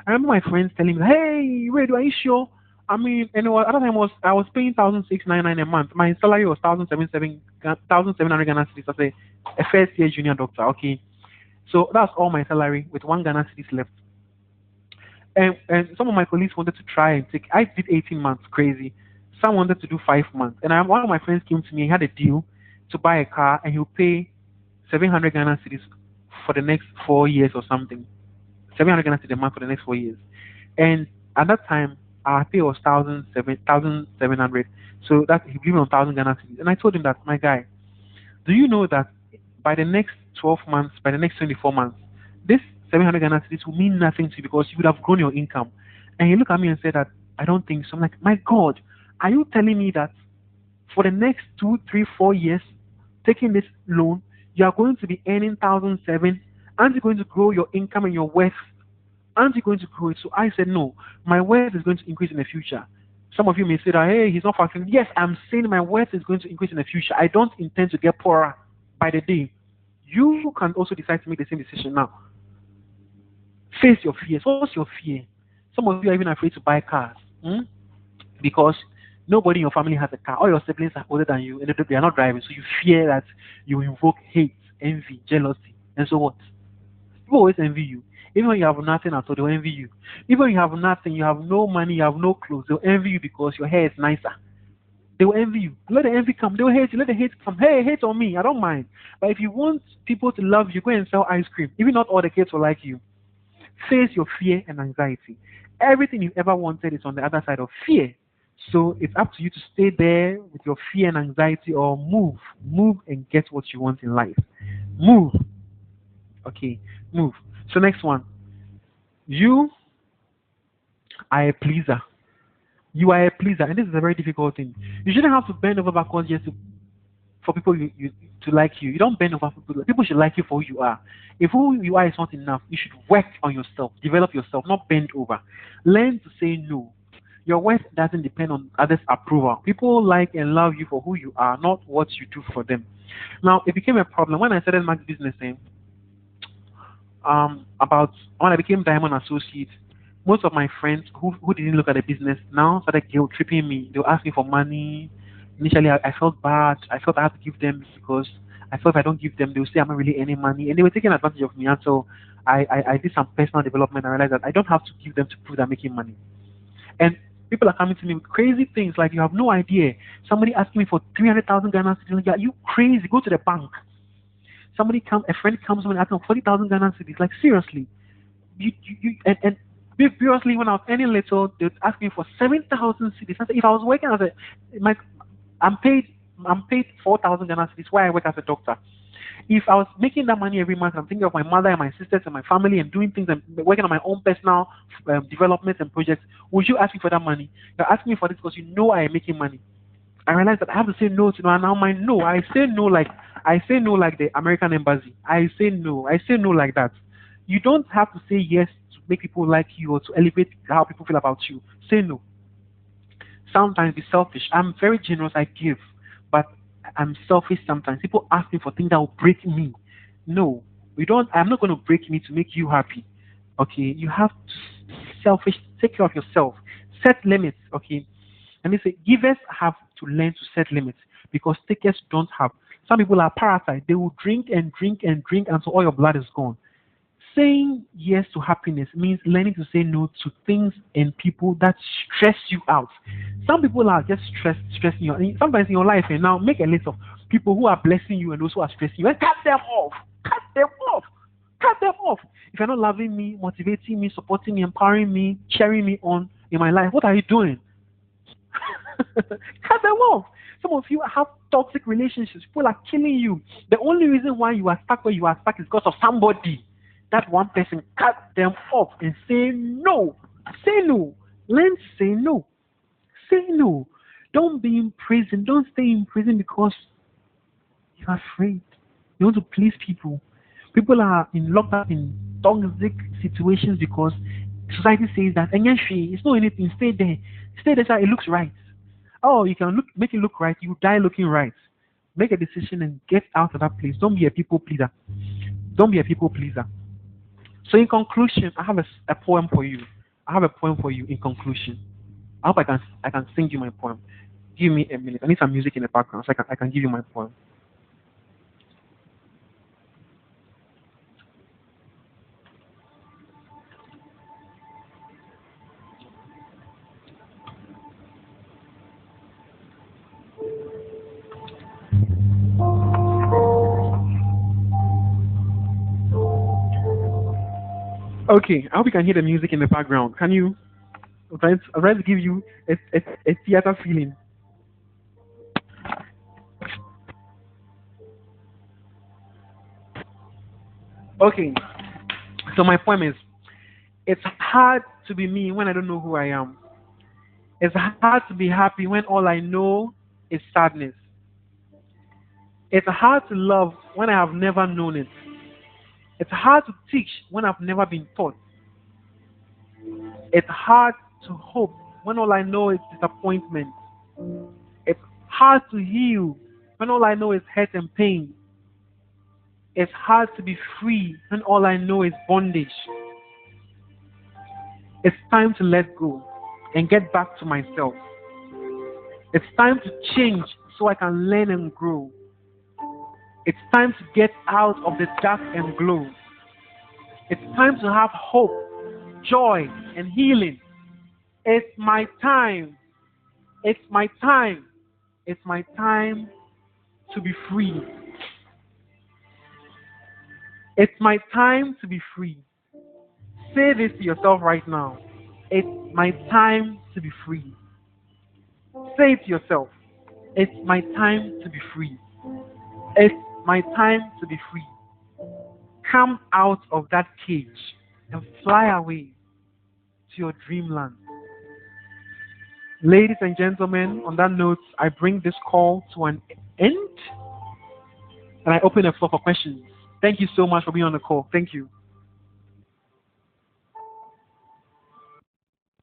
I remember my friends telling me, "Hey, Wiredu, are you sure?" At that time I was paying 1,699 a month. My salary was 1,700 Ghana cedis as a first year junior doctor. Okay, so that's all my salary with 1 Ghana cedis left. And some of my colleagues wanted to try and take. I did 18 months, crazy. Some wanted to do 5 months. And one of my friends came to me. He had a deal to buy a car, and he'll pay 700 Ghana cedis for the next 4 years or something. 700 Ghana cedis a month for the next 4 years. And at that time, our pay was 1,700. So that he gave me 1,000 Ghana cedis. And I told him that, my guy, do you know that by the next 12 months, by the next 24 months, this 700 Ghana cedis will mean nothing to you because you would have grown your income. And he looked at me and said that, I don't think so. I'm like, my God, are you telling me that for the next 2, 3, 4 years, taking this loan, you are going to be earning 1,700? Aren't you going to grow your income and your wealth? Aren't you going to grow it? So I said, no, my wealth is going to increase in the future. Some of you may say that, hey, he's not factoring. Yes, I'm saying my wealth is going to increase in the future. I don't intend to get poorer by the day. You can also decide to make the same decision now. Face your fears. What's your fear? Some of you are even afraid to buy cars because nobody in your family has a car. All your siblings are older than you and they are not driving. So you fear that you invoke hate, envy, jealousy, and so what? People always envy you. Even when you have nothing at all, they'll envy you. Even when you have nothing, you have no money, you have no clothes, they'll envy you because your hair is nicer. They will envy you. Let the envy come. They will hate you. Let the hate come. Hey, hate on me. I don't mind. But if you want people to love you, go and sell ice cream. Even not all the kids will like you. Face your fear and anxiety. Everything you ever wanted is on the other side of fear. So it's up to you to stay there with your fear and anxiety or move. Move and get what you want in life. Move. Okay, move. So next one. You are a pleaser. You are a pleaser. And this is a very difficult thing. You shouldn't have to bend over backwards just to for people to like you. You don't bend over for people. People should like you for who you are. If who you are is not enough, you should work on yourself, develop yourself, not bend over. Learn to say no. Your worth doesn't depend on others' approval. People like and love you for who you are, not what you do for them. Now, it became a problem when I started my business. About when I became Diamond Associate, most of my friends who didn't look at the business now started guilt tripping me. They were asking for money. Initially, I felt bad. I felt I had to give them because I felt if I don't give them, they will say I'm not really earning money. And they were taking advantage of me. And so I did some personal development. I realized that I don't have to give them to prove I'm making money. And people are coming to me with crazy things like you have no idea. Somebody asking me for 300,000 Ghana cedis. Like, are you crazy? Go to the bank. A friend comes to me and asks me 40,000 Ghana cedis. Like, seriously. And previously when I was earning little, they would ask me for 7,000 cedis. I said, if I was working as I'm paid 4,000 Ghana cedis while I work as a doctor. If I was making that money every month, I'm thinking of my mother and my sisters and my family and doing things and working on my own personal developments and projects, would you ask me for that money? You're asking me for this because you know I am making money. I realized that I have to say no to no, and now my no. I say no like the American embassy. I say no. I say no like that. You don't have to say yes to make people like you or to elevate how people feel about you. Say no. Sometimes be selfish. I'm very generous. I give, but I'm selfish sometimes. People ask me for things that will break me. No, we don't. I'm not going to break me to make you happy. Okay, you have to be selfish. Take care of yourself. Set limits. Okay, and they say givers have to learn to set limits because takers don't have. Some people are parasites. They will drink and drink and drink until all your blood is gone. Saying yes to happiness means learning to say no to things and people that stress you out. Some people are just stressing you. And sometimes in your life, and now make a list of people who are blessing you and those who are stressing you, and cut them off. Cut them off. Cut them off. If you're not loving me, motivating me, supporting me, empowering me, cheering me on in my life, what are you doing? Cut them off. Some of you have toxic relationships. People are killing you. The only reason why you are stuck where you are stuck is because of somebody. That one person. Cut them off and say no. Say no. Learn to say no. Say no. Don't be in prison. Don't stay in prison because you're afraid. You want to please people. People are locked up in toxic situations because society says that and yes, it's not anything. Stay there. Stay there so it looks right. Oh, you can make it look right. You die looking right. Make a decision and get out of that place. Don't be a people pleaser. Don't be a people pleaser. So in conclusion, I have a poem for you. I have a poem for you in conclusion. I hope I can sing you my poem. Give me a minute. I need some music in the background so I can give you my poem. Okay, I hope you can hear the music in the background. Can you? I'm trying to give you a theater feeling. Okay, so my poem is: it's hard to be me when I don't know who I am. It's hard to be happy when all I know is sadness. It's hard to love when I have never known it. It's hard to teach when I've never been taught. It's hard to hope when all I know is disappointment. It's hard to heal when all I know is hurt and pain. It's hard to be free when all I know is bondage. It's time to let go and get back to myself. It's time to change so I can learn and grow. It's time to get out of the dark and glow. It's time to have hope, joy, and healing. It's my time. It's my time. It's my time to be free. It's my time to be free. Say this to yourself right now. It's my time to be free. Say it to yourself. It's my time to be free. It's my time to be free. Come out of that cage and fly away to your dreamland. Ladies and gentlemen, on that note, I bring this call to an end. and I open the floor for questions. Thank you so much for being on the call. Thank you.